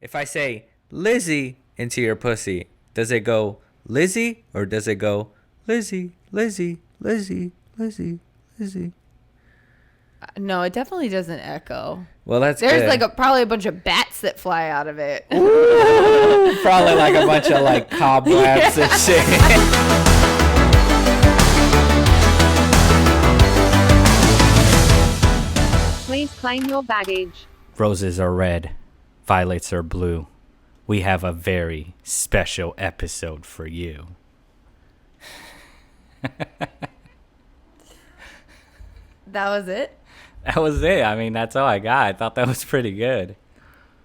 If I say Lizzie into your pussy, does it go Lizzie or does it go Lizzie, Lizzie, Lizzie, Lizzie, Lizzie? No, it definitely doesn't echo. Well, that's There's good. like probably a bunch of bats that fly out of it. Probably like a bunch of like cobwebs and shit. Please claim your baggage. Roses are red, violets are blue. We have a very special episode for you. That was it? That was it. I mean, that's all I got. I thought that was pretty good.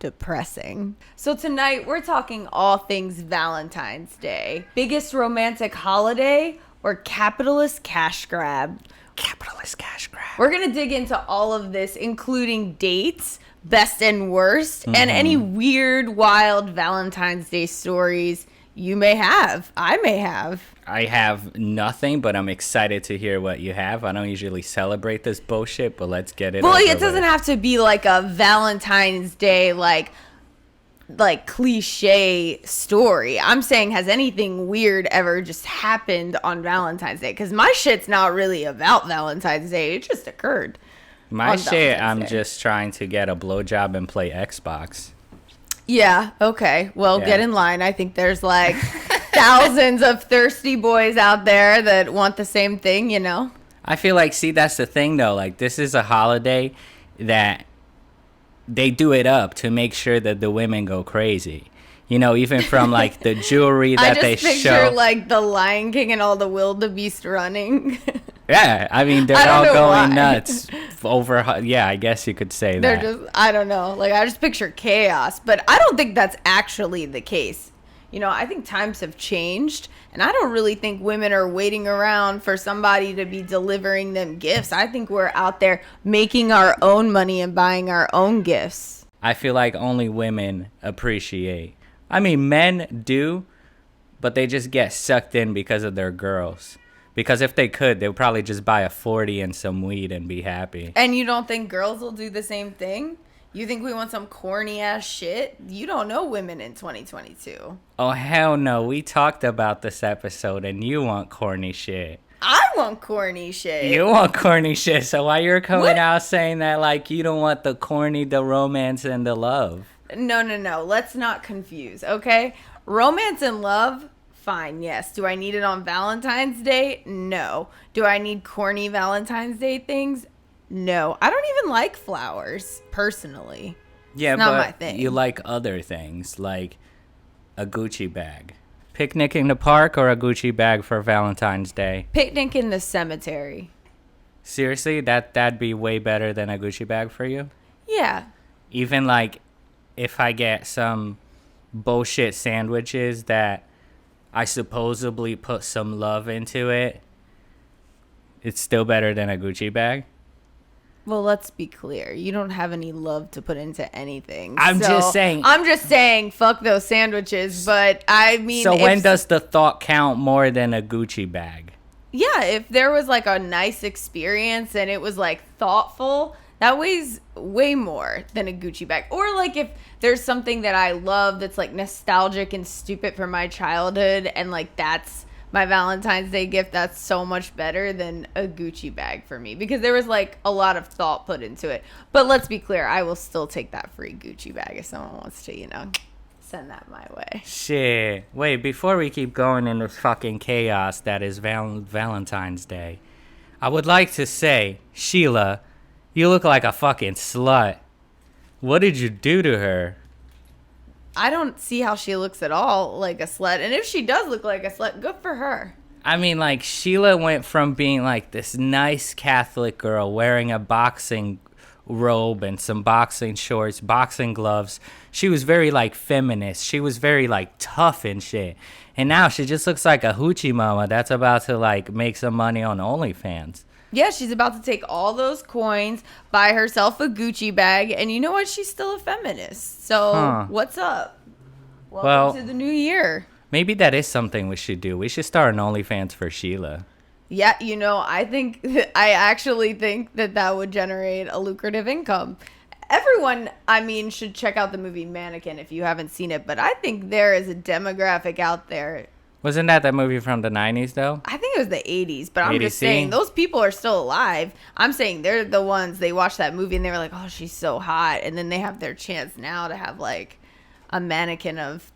Depressing. So tonight we're talking all things Valentine's Day. Biggest romantic holiday or capitalist cash grab? Capitalist cash grab. We're going to dig into all of this, including dates, best and worst, and any weird, wild Valentine's Day stories you may have. I may have. I have nothing, but I'm excited to hear what you have. I don't usually celebrate this bullshit, but let's get it Well, over it doesn't with. have to be like a Valentine's Day, like cliche story. I'm saying, has anything weird ever just happened on Valentine's Day? Because my shit's not really about Valentine's Day. It just occurred. My on shit, Valentine's I'm Day. just trying to get a blowjob and play Xbox. Yeah, okay. Well, Yeah. get in line. I think there's like thousands of thirsty boys out there that want the same thing, you know? I feel like, see, that's the thing, though. Like, this is a holiday that they do it up to make sure that the women go crazy. You know, even from, like, the jewelry that they I just picture, show. like, the Lion King and all the wildebeest running. Yeah, I mean, they're I don't all know going why. nuts over. Yeah, I guess you could say They're that. just, I don't know. Like, I just picture chaos. But I don't think that's actually the case. You know, I think times have changed. And I don't really think women are waiting around for somebody to be delivering them gifts. I think we're out there making our own money and buying our own gifts. I feel like only women appreciate. I mean, men do, but they just get sucked in because of their girls. Because if they could, they would probably just buy a 40 and some weed and be happy. And you don't think girls will do the same thing? You think we want some corny ass shit? You don't know women in 2022. Oh, hell no. We talked about this episode and you want corny shit. I want corny shit. You want corny shit. So why you're coming What? out saying that like you don't want the corny, the romance, and the love? No. Let's not confuse, okay? Romance and love, fine, yes. Do I need it on Valentine's Day? No. Do I need corny Valentine's Day things? No. I don't even like flowers, personally. Yeah, It's not but my thing. you like other things, like a Gucci bag. Picnic in the park or a Gucci bag for Valentine's Day? Picnic in the cemetery. Seriously, that'd be way better than a Gucci bag for you? Yeah. Even like if I get some bullshit sandwiches that I supposedly put some love into it, it's still better than a Gucci bag? Well, let's be clear. You don't have any love to put into anything. I'm just saying, fuck those sandwiches. But I mean, so when if- does the thought count more than a Gucci bag? Yeah, if there was like a nice experience and it was like thoughtful, that weighs way more than a Gucci bag. Or like if there's something that I love that's like nostalgic and stupid from my childhood and like that's my Valentine's Day gift, that's so much better than a Gucci bag for me because there was like a lot of thought put into it. But let's be clear, I will still take that free Gucci bag if someone wants to, you know, send that my way. Shit. Wait, before we keep going in this fucking chaos that is Valentine's Day, I would like to say, Sheila, you look like a fucking slut. What did you do to her? I don't see how she looks at all like a slut. And if she does look like a slut, good for her. I mean, like, Sheila went from being like this nice Catholic girl wearing a boxing robe and some boxing shorts, boxing gloves. She was very, like, feminist. She was very, like, tough and shit. And now she just looks like a hoochie mama that's about to, like, make some money on OnlyFans. Yeah, she's about to take all those coins, buy herself a Gucci bag, and you know what? She's still a feminist. So, What's up? Welcome to the new year. Maybe that is something we should do. We should start an OnlyFans for Sheila. Yeah, I actually think that would generate a lucrative income. everyone, I mean, should check out the movie Mannequin if you haven't seen it. But I think there is a demographic out there. Wasn't that the movie from the 90s, though? I think it was the 80s, but I'm 80s, just saying those people are still alive. I'm saying they're the ones, they watched that movie and they were like, oh, she's so hot. And then they have their chance now to have like a mannequin of,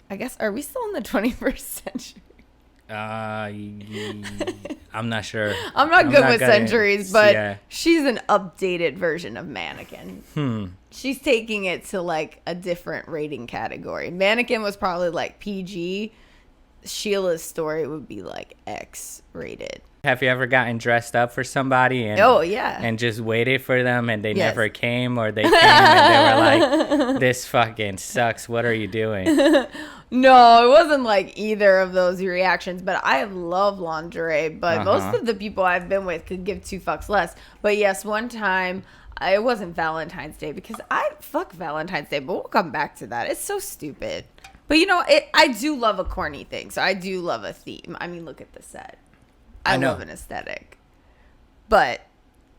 I guess, are we still in the 21st century? I'm not sure. I'm not good with centuries, but she's an updated version of Mannequin. She's taking it to like a different rating category. Mannequin was probably like PG. Sheila's story would be like X rated. Have you ever gotten dressed up for somebody and and just waited for them and they never came, or they came and they were like, this fucking sucks, what are you doing? No, it wasn't like either of those reactions, but I love lingerie, but most of the people I've been with could give two fucks less. But yes, one time, it wasn't Valentine's Day because fuck Valentine's Day, but we'll come back to that. It's so stupid. But you know, I do love a corny thing, so I do love a theme. I mean, look at the set. I love an aesthetic. But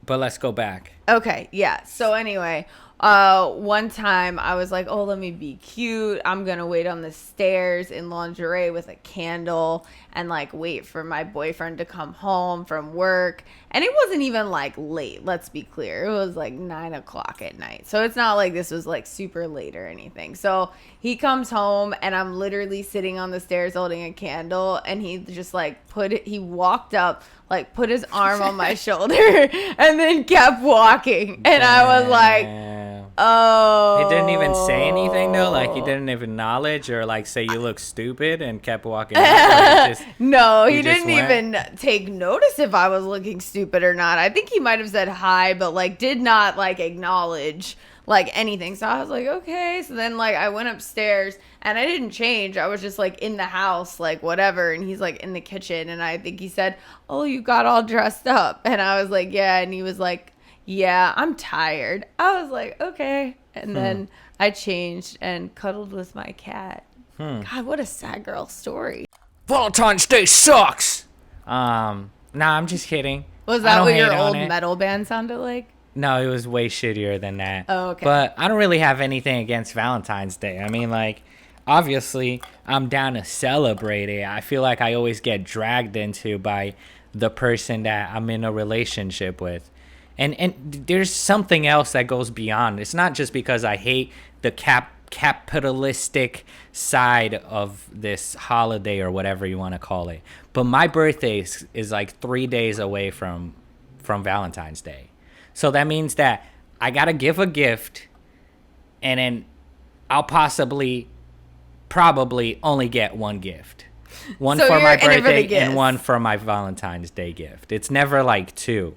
let's go back. Okay, yeah. So anyway, one time I was like, oh, let me be cute. I'm going to wait on the stairs in lingerie with a candle and like wait for my boyfriend to come home from work. And it wasn't even like late, let's be clear. It was like 9 o'clock at night. So it's not like this was like super late or anything. So he comes home and I'm literally sitting on the stairs holding a candle, and he just like he walked up, like put his arm on my shoulder and then kept walking. And I was like, oh. He didn't even say anything though? Like he didn't even acknowledge or like say you look stupid and kept walking up? No, he didn't even take notice if I was looking stupid or not. I think he might have said hi, but like did not like acknowledge like anything. So I was like, okay. So then like I went upstairs and I didn't change. I was just like in the house, like whatever. And he's like in the kitchen. And I think he said, oh, you got all dressed up. And I was like, yeah. And he was like, yeah, I'm tired. I was like, okay. And then I changed and cuddled with my cat. God, what a sad girl story. Valentine's Day sucks. Nah, I'm just kidding. Was that what your old metal band sounded like? No, it was way shittier than that. Oh, okay. But I don't really have anything against Valentine's Day. I mean, like, obviously, I'm down to celebrate it. I feel like I always get dragged into by the person that I'm in a relationship with. And there's something else that goes beyond. It's not just because I hate the capitalistic side of this holiday or whatever you want to call it. But my birthday is like 3 days away from Valentine's Day. So that means that I got to give a gift, and then I'll probably only get one gift. One for my birthday and one for my Valentine's Day gift. It's never like two.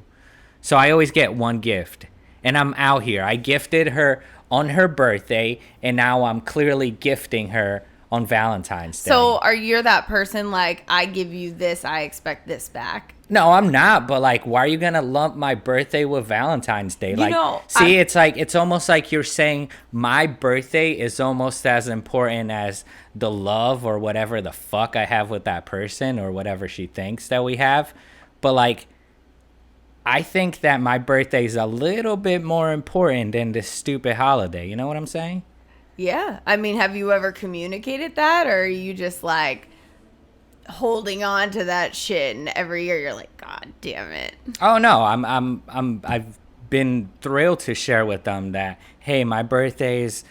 So I always get one gift. And I'm out here. I gifted her on her birthday, and now I'm clearly gifting her on Valentine's Day. So are you that person like, I give you this, I expect this back? No, I'm not. But like, why are you gonna lump my birthday with Valentine's Day? It's almost like you're saying my birthday is almost as important as the love or whatever the fuck I have with that person or whatever she thinks that we have. But like, I think that my birthday is a little bit more important than this stupid holiday. You know what I'm saying? Yeah. I mean, have you ever communicated that, or are you just like holding on to that shit and every year you're like, God damn it? Oh no, I've been thrilled to share with them that, hey, my birthday is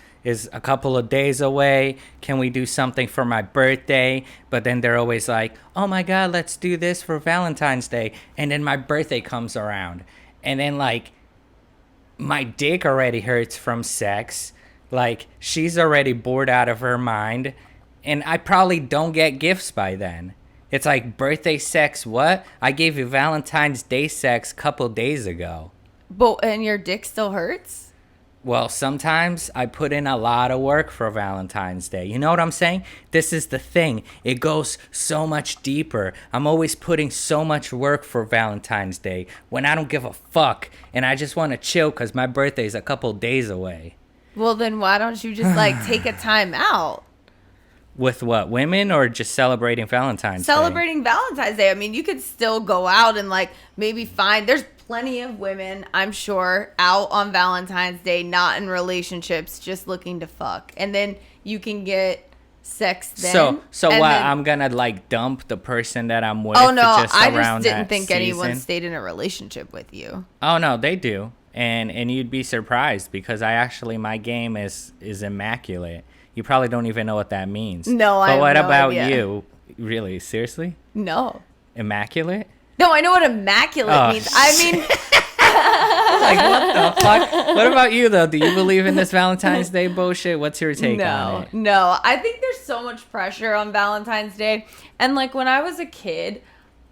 a couple of days away. Can we do something for my birthday? But then they're always like, oh my God, let's do this for Valentine's Day. And then my birthday comes around. And then like my dick already hurts from sex. Like she's already bored out of her mind. And I probably don't get gifts by then. It's like, birthday sex, what? I gave you Valentine's Day sex a couple days ago. And your dick still hurts? Well, sometimes I put in a lot of work for Valentine's Day. You know what I'm saying? This is the thing. It goes so much deeper. I'm always putting so much work for Valentine's Day when I don't give a fuck. And I just want to chill because my birthday's a couple days away. Well, then why don't you just like take a time out? With what, women, or just celebrating Valentine's Day? Celebrating Valentine's Day. I mean, you could still go out and like maybe find, there's plenty of women, I'm sure, out on Valentine's Day, not in relationships, just looking to fuck. And then you can get sex then. So and what? then, I'm gonna like dump the person that I'm with. oh no, just I around just didn't that think anyone season? stayed in a relationship with you. Oh no, they do, and you'd be surprised because my game is immaculate. You probably don't even know what that means. No, I But have what no about idea. you? Really, seriously? No. Immaculate? No, I know what immaculate Oh, means. I mean, Like, what the fuck? What about you, though? Do you believe in this Valentine's Day bullshit? What's your take on it? No. I think there's so much pressure on Valentine's Day. And like when I was a kid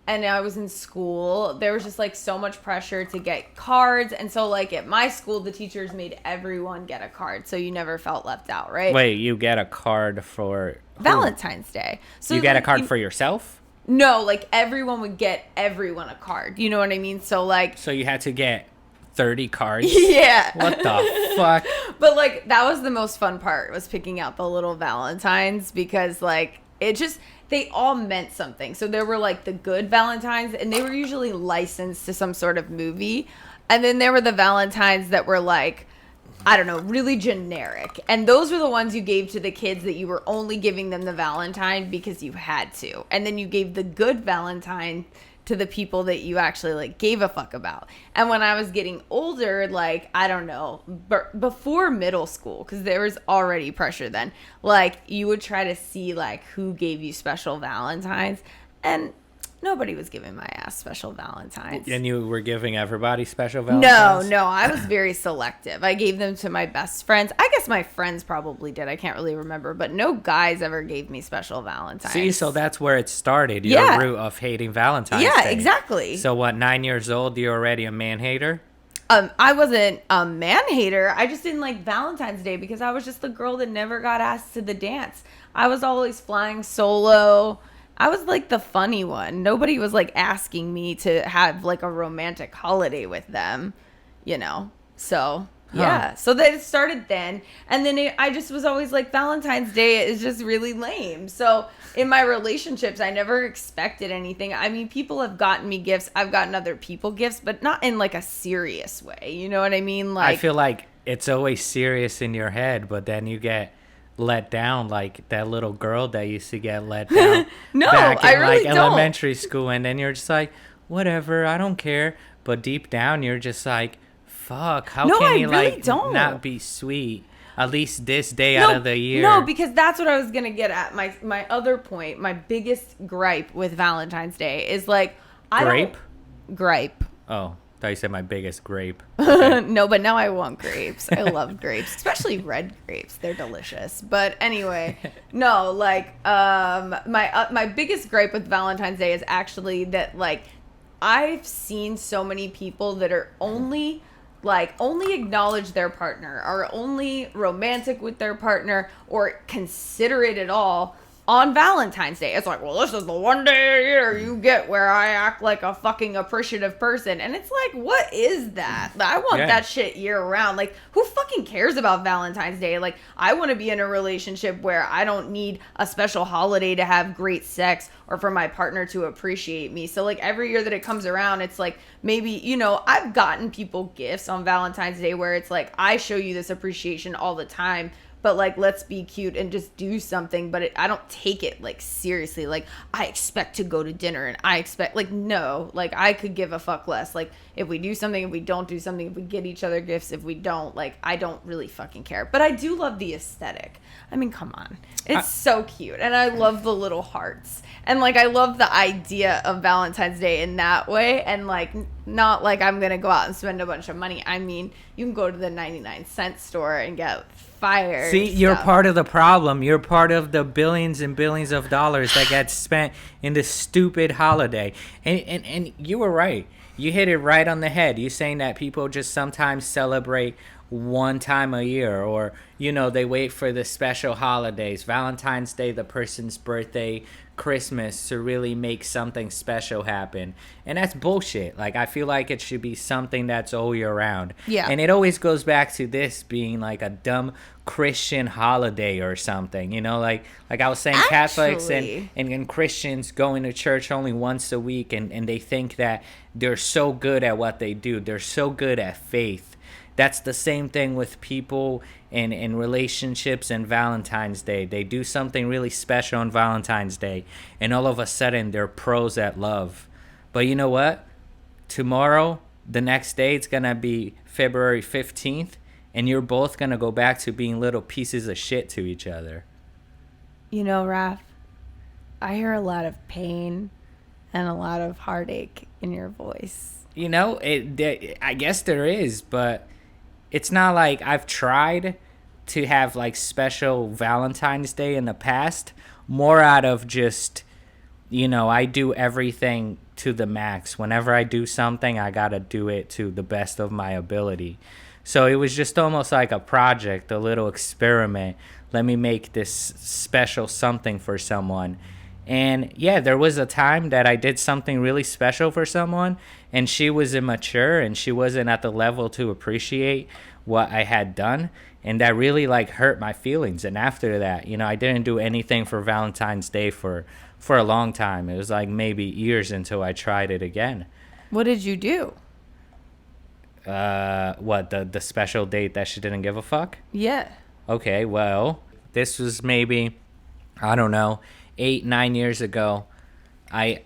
and I was in school, there was just like so much pressure to get cards. And so like at my school, the teachers made everyone get a card. So you never felt left out, right? Wait, you get a card for who? Valentine's Day. So You get a like, card for yourself? No, like everyone would get everyone a card. You know what I mean? So like, So you had to get 30 cards? yeah. What the fuck? But like that was the most fun part, was picking out the little Valentines, because like it just, they all meant something. So there were like the good Valentines, and they were usually licensed to some sort of movie. And then there were the Valentines that were like, I don't know, really generic. And those were the ones you gave to the kids that you were only giving them the Valentine because you had to. And then you gave the good Valentine to the people that you actually like gave a fuck about. And when I was getting older, like, I don't know, before middle school, because there was already pressure then, like you would try to see like who gave you special Valentines, and nobody was giving my ass special Valentines. And you were giving everybody special Valentines? No, I was very selective. I gave them to my best friends. I guess my friends probably did. I can't really remember, but no guys ever gave me special Valentines. See, so that's where it started. Your Yeah. root of hating Valentine's Yeah, Day. exactly. So what, 9 years old, you're already a man-hater? I wasn't a man-hater. I just didn't like Valentine's Day because I was just the girl that never got asked to the dance. I was always flying solo. I was like the funny one. Nobody was like asking me to have like a romantic holiday with them, you know? So, yeah. So that it started then. And then I just was always like, Valentine's Day is just really lame. So in my relationships, I never expected anything. I mean, people have gotten me gifts. I've gotten other people gifts, but not in like a serious way. You know what I mean? Like, I feel like it's always serious in your head, but then you get let down like that little girl that used to get let down No, back in I really like don't. elementary school, and then you're just like, whatever, I don't care. But deep down you're just like, fuck, how No, can I you really like don't. not be sweet at least this day out of the year? No, because that's what I was going to get at. My other point, my biggest gripe with Valentine's Day is like, Gripe? Gripe. Oh, thought you said my biggest grape. No, but now I want grapes. I love grapes, especially red grapes. They're delicious. But anyway, no, like my biggest gripe with Valentine's Day is actually that like I've seen so many people that are only acknowledge their partner, are only romantic with their partner, or considerate at all on Valentine's Day. It's like, well, this is the one day a year you get where I act like a fucking appreciative person. And it's like, what is that? I want that shit year round. Like, who fucking cares about Valentine's Day? Like, I want to be in a relationship where I don't need a special holiday to have great sex or for my partner to appreciate me. So like every year that it comes around, it's like, maybe, you know, I've gotten people gifts on Valentine's Day where it's like, I show you this appreciation all the time, but like, let's be cute and just do something. But I don't take it like seriously. Like, I expect to go to dinner and I expect, like, no, like I could give a fuck less. Like, if we do something, if we don't do something, if we get each other gifts, if we don't, like, I don't really fucking care. But I do love the aesthetic. I mean, come on. It's so cute. And I love the little hearts. And like, I love the idea of Valentine's Day in that way. And like, not like I'm going to go out and spend a bunch of money. I mean, you can go to the 99-cent store and get fire. See, you're stuff. part of the problem. You're part of the billions and billions of dollars that get spent in this stupid holiday. And you were right. You hit it right on the head. You're saying that people just sometimes celebrate one time a year, or they wait for the special holidays, Valentine's Day, the person's birthday, Christmas, to really make something special happen. And that's bullshit. Like, I feel like it should be something that's all year round. Yeah. And it always goes back to this being like a dumb Christian holiday or something, like I was saying. Catholics and Christians going to church only once a week, and they think that they're so good at what they do, they're so good at faith. That's the same thing with people in relationships and Valentine's Day. They do something really special on Valentine's Day, and all of a sudden they're pros at love. But you know what? Tomorrow, the next day, it's gonna be February 15th, and you're both gonna go back to being little pieces of shit to each other. Raph, I hear a lot of pain and a lot of heartache in your voice. I guess there is, but it's not like I've tried to have like special Valentine's Day in the past. More out of just, I do everything to the max. Whenever I do something, I gotta do it to the best of my ability. So it was just almost like a project, a little experiment. Let me make this special something for someone. And yeah, there was a time that I did something really special for someone, and she was immature and she wasn't at the level to appreciate what I had done. And that really like hurt my feelings. And after that, I didn't do anything for Valentine's Day for a long time. It was like maybe years until I tried it again. What did you do? The special date that she didn't give a fuck? Yeah. Okay, well, this was maybe, I don't know, 8-9 years ago. I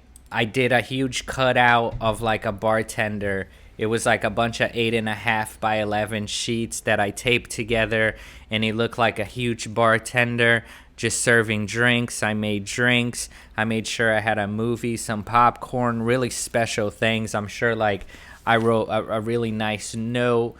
did a huge cutout of like a bartender. It was like a bunch of 8.5 by 11 sheets that I taped together, and he looked like a huge bartender just serving drinks. I made drinks. I made sure I had a movie, some popcorn, really special things. I'm sure like I wrote a really nice note,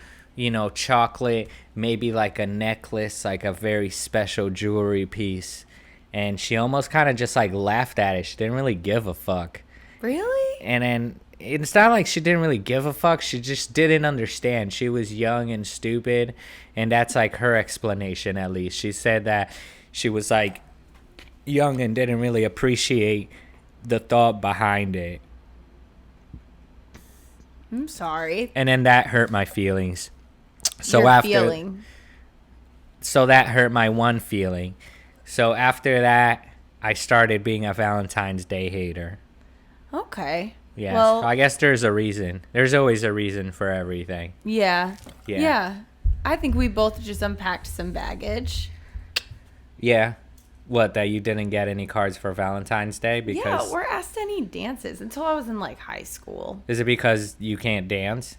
chocolate, maybe like a necklace, like a very special jewelry piece. And she almost kind of just like laughed at it. She didn't really give a fuck. Really? And then it's not like she didn't really give a fuck. She just didn't understand. She was young and stupid. And that's like her explanation, at least. She said that she was like young and didn't really appreciate the thought behind it. I'm sorry. And then that hurt my feelings. So that hurt my one feeling. So after that, I started being a Valentine's Day hater. Okay. Yeah. Well, I guess there's a reason. There's always a reason for everything. Yeah. I think we both just unpacked some baggage. Yeah. What, that you didn't get any cards for Valentine's Day? Because or asked any dances until I was in like high school. Is it because you can't dance?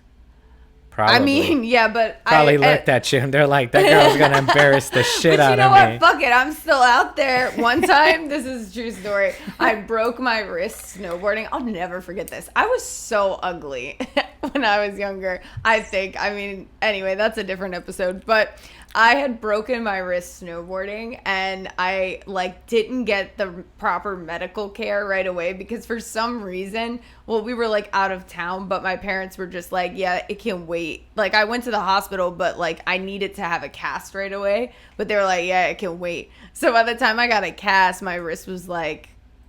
Probably. I mean, yeah, but Probably looked at you and they're like, that girl's going to embarrass the shit out of me. But you know what? Fuck it. I'm still out there. One time, this is a true story. I broke my wrist snowboarding. I'll never forget this. I was so ugly when I was younger, I think. I mean, anyway, that's a different episode. But I had broken my wrist snowboarding, and I didn't get the proper medical care right away because for some reason, we were out of town, but my parents were just like, yeah, it can wait. I went to the hospital, but I needed to have a cast right away, but they were like, yeah, it can wait. So by the time I got a cast, my wrist was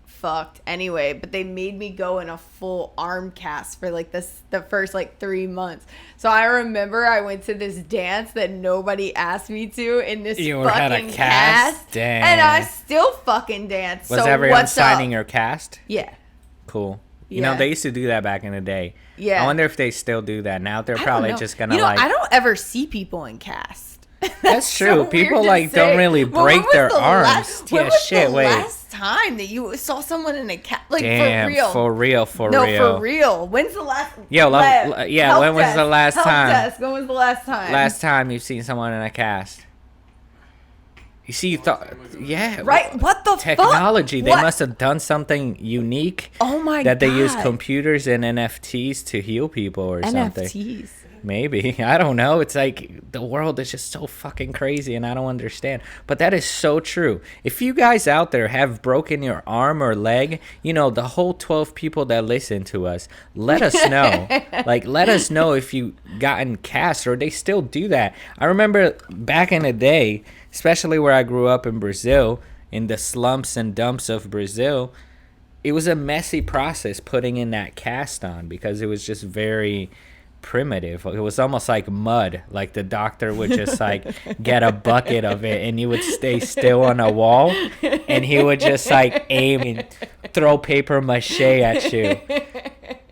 fucked anyway, but they made me go in a full arm cast for the first 3 months. So I remember I went to this dance that nobody asked me to in this fucking cast. Damn. And I still fucking danced. Was so everyone what's signing up? your cast? Yeah. Cool. You know, they used to do that back in the day. Yeah. I wonder if they still do that. Now they're probably just gonna I don't ever see people in cast. That's true. So people weird to say. don't really break their arms. When was the last time that you saw someone in a cast? Damn, for real. for no, real. for real. When's the last? When was the last time? Desk. When was the last time? Last time you've seen someone in a cast? You see, yeah. Right? What the technology? Fuck? They What? must have done something unique. Oh my that God. they use computers and NFTs to heal people or something. NFTs. Maybe. I don't know. It's like the world is just so fucking crazy and I don't understand. But that is so true. If you guys out there have broken your arm or leg, you know, the whole 12 people that listen to us, let us know. Like, let us know if you gotten cast or they still do that. I remember back in the day, especially where I grew up in Brazil, in the slumps and dumps of Brazil, it was a messy process putting in that cast on because it was just very primitive. It was almost like mud. Like the doctor would just like get a bucket of it and you would stay still on a wall and he would just like aim and throw paper mache at you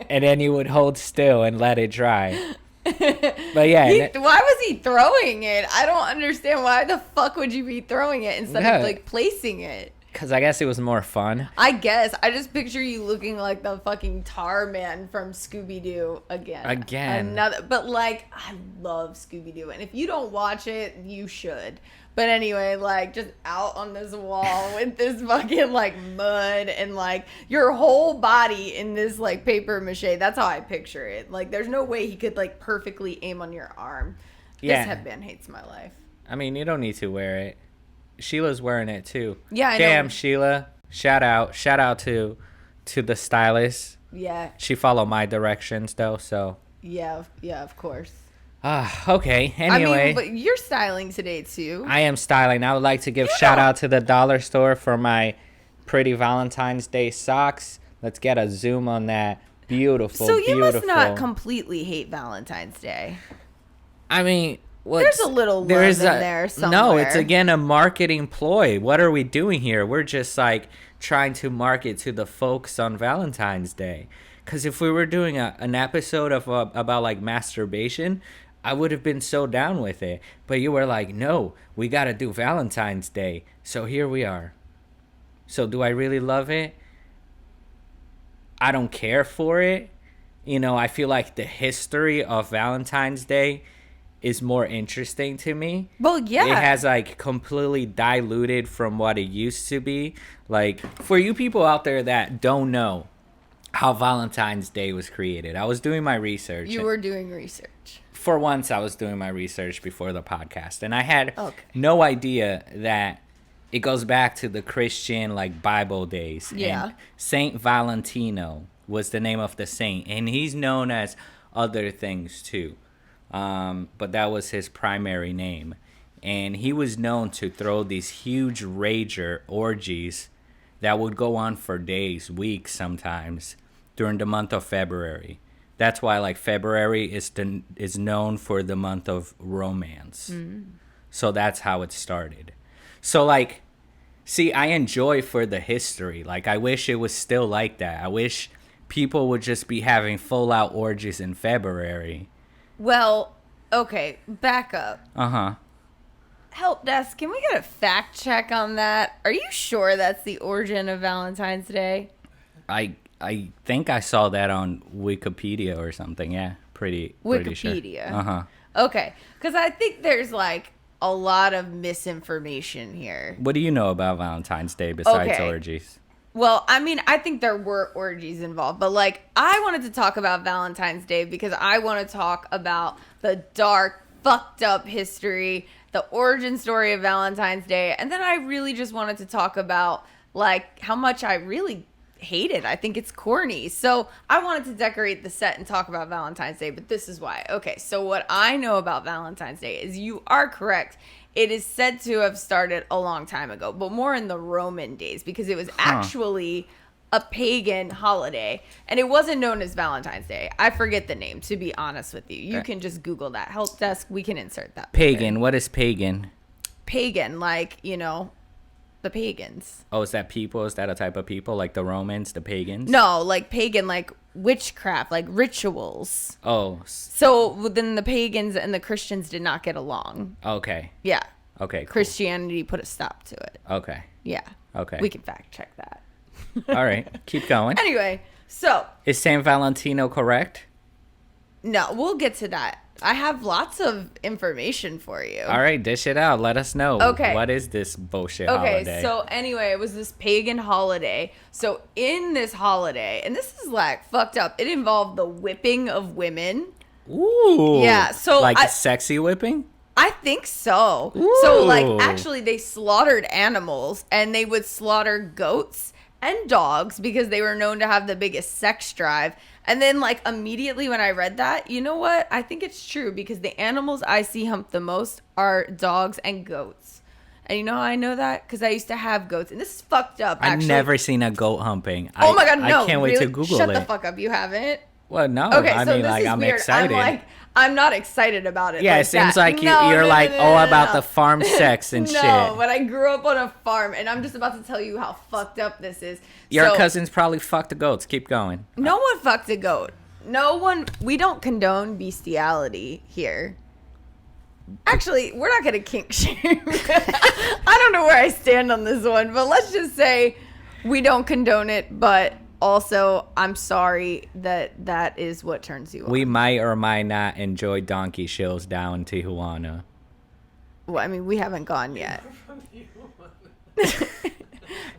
and then you would hold still and let it dry. But yeah, why was he throwing it? I don't understand. Why the fuck would you be throwing it instead of like placing it? Because I guess it was more fun. I guess. I just picture you looking like the fucking tar man from Scooby-Doo again. But, like, I love Scooby-Doo. And if you don't watch it, you should. But anyway, like, just out on this wall with this fucking, like, mud and, like, your whole body in this, like, paper mache. That's how I picture it. Like, there's no way he could, like, perfectly aim on your arm. Yeah. This headband hates my life. I mean, you don't need to wear it. Sheila's wearing it too. Yeah, I Damn, know. Sheila. Shout out to the stylist. Yeah. She followed my directions though, so. Yeah, of course. Okay. Anyway. I mean, but you're styling today too. I am styling. I would like to give shout out to the dollar store for my pretty Valentine's Day socks. Let's get a zoom on that. Beautiful. So you beautiful. must not completely hate Valentine's Day. I mean, there's a little love in there somewhere. No, it's again a marketing ploy. What are we doing here? We're just like trying to market to the folks on Valentine's Day. Because if we were doing an episode of about like masturbation, I would have been so down with it. But you were like, no, we got to do Valentine's Day. So here we are. So do I really love it? I don't care for it. You know, I feel like the history of Valentine's Day is more interesting to me. Well, yeah. It has like completely diluted from what it used to be. Like, for you people out there that don't know how Valentine's Day was created, I was doing my research. You were doing research. For once, I was doing my research before the podcast. And I had no idea that it goes back to the Christian, like, Bible days. Yeah. And Saint Valentino was the name of the saint. And he's known as other things, too. But that was his primary name. And he was known to throw these huge rager orgies that would go on for days, weeks sometimes, during the month of February. That's why, like, February is known for the month of romance. So that's how it started. So, like, see, I enjoy for the history. Like, I wish it was still like that. I wish people would just be having full-out orgies in February. Well, okay, back up. Uh-huh. Help desk, can we get a fact check on that? Are you sure that's the origin of Valentine's Day? I think I saw that on Wikipedia or something. Yeah, pretty sure. Wikipedia. Uh-huh. Okay, because I think there's, like, a lot of misinformation here. What do you know about Valentine's Day besides orgies? Well, I mean, I think there were orgies involved, but, like, I wanted to talk about Valentine's Day because I want to talk about the dark, fucked up history, the origin story of Valentine's Day, and then I really just wanted to talk about, like, how much I really hate it. I think it's corny. So I wanted to decorate the set and talk about Valentine's Day, but this is why. Okay, so what I know about Valentine's Day is you are correct. It is said to have started a long time ago, but more in the Roman days because it was actually a pagan holiday, and it wasn't known as Valentine's Day. I forget the name, to be honest with you. You can just Google that. Help desk, we can insert that. Pagan. What is pagan? Pagan, like, you know, the pagans. Oh, is that people? Is that a type of people? Like the Romans, the pagans? No, like pagan, like witchcraft, like rituals. Oh. So then the pagans and the Christians did not get along. Okay. Yeah. Okay, cool. Christianity put a stop to it. Okay. Yeah. Okay. We can fact check that. All right. Keep going. Anyway, so. Is San Valentino correct? No, we'll get to that. I have lots of information for you. All right, dish it out. Let us know. Okay. What is this bullshit holiday? Okay, so anyway, it was this pagan holiday. So in this holiday, and this is like fucked up, it involved the whipping of women. Ooh. Yeah, so like sexy whipping? I think so. Ooh. So, like, actually, they slaughtered animals, and they would slaughter goats and dogs because they were known to have the biggest sex drive. And then, like, immediately when I read that, you know what? I think it's true because the animals I see hump the most are dogs and goats. And you know how I know that? Because I used to have goats. And this is fucked up, actually. I've never seen a goat humping. Oh, my God, no. I can't wait to Google Shut it. the fuck up. You haven't? Well, no. Okay, I so mean, this like, is I'm weird. excited. I'm not excited about it. Yeah, like it seems that. like No, you're no, like no, all no, about no. the farm sex and shit. No, but I grew up on a farm, and I'm just about to tell you how fucked up this is. Your cousins probably fucked the goats. Keep going. No one fucked a goat. No one. We don't condone bestiality here. Actually, we're not gonna kink shame. I don't know where I stand on this one, but let's just say we don't condone it. But also, I'm sorry that is what turns you on. We might or might not enjoy donkey shows down in Tijuana. Well, I mean, we haven't gone yet.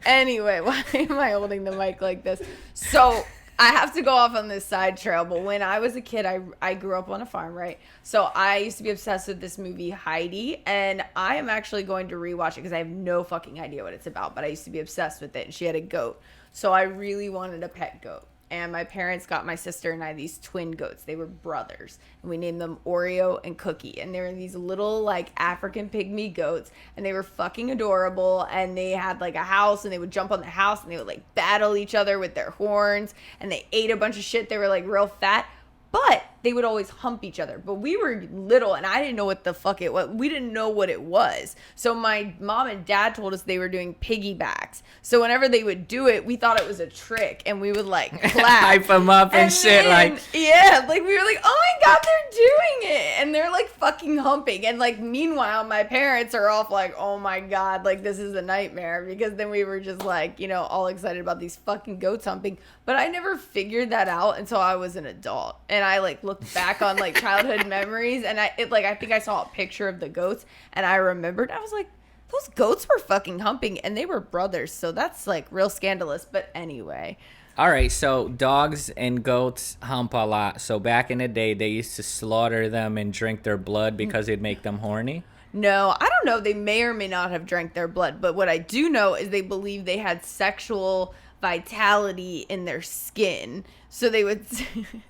Anyway, why am I holding the mic like this? So I have to go off on this side trail, but when I was a kid, I grew up on a farm, right? So I used to be obsessed with this movie, Heidi, and I am actually going to rewatch it because I have no fucking idea what it's about, but I used to be obsessed with it, and she had a goat. So I really wanted a pet goat. And my parents got my sister and I these twin goats. They were brothers. And we named them Oreo and Cookie. And they were these little, like, African pygmy goats. And they were fucking adorable. And they had, like, a house. And they would jump on the house. And they would, like, battle each other with their horns. And they ate a bunch of shit. They were, like, real fat. But they would always hump each other. But we were little, and I didn't know what the fuck it was. We didn't know what it was. So my mom and dad told us they were doing piggybacks. So whenever they would do it, we thought it was a trick, and we would, like, clap. Hype them up and shit. Then, like, yeah, like, we were like, oh my God, they're doing it. And they're, like, fucking humping. And, like, meanwhile, my parents are off like, oh my God, like, this is a nightmare. Because then we were just, like, you know, all excited about these fucking goats humping. But I never figured that out until I was an adult. And I, like, looked back on, like, childhood memories, and I think I saw a picture of the goats, and I remembered. I was like, those goats were fucking humping, and they were brothers, so that's, like, real scandalous. But anyway, all right, so dogs and goats hump a lot. So back in the day, they used to slaughter them and drink their blood because it'd make them horny. no, I don't know. They may or may not have drank their blood, but what I do know is they believe they had sexual vitality in their skin. So they would.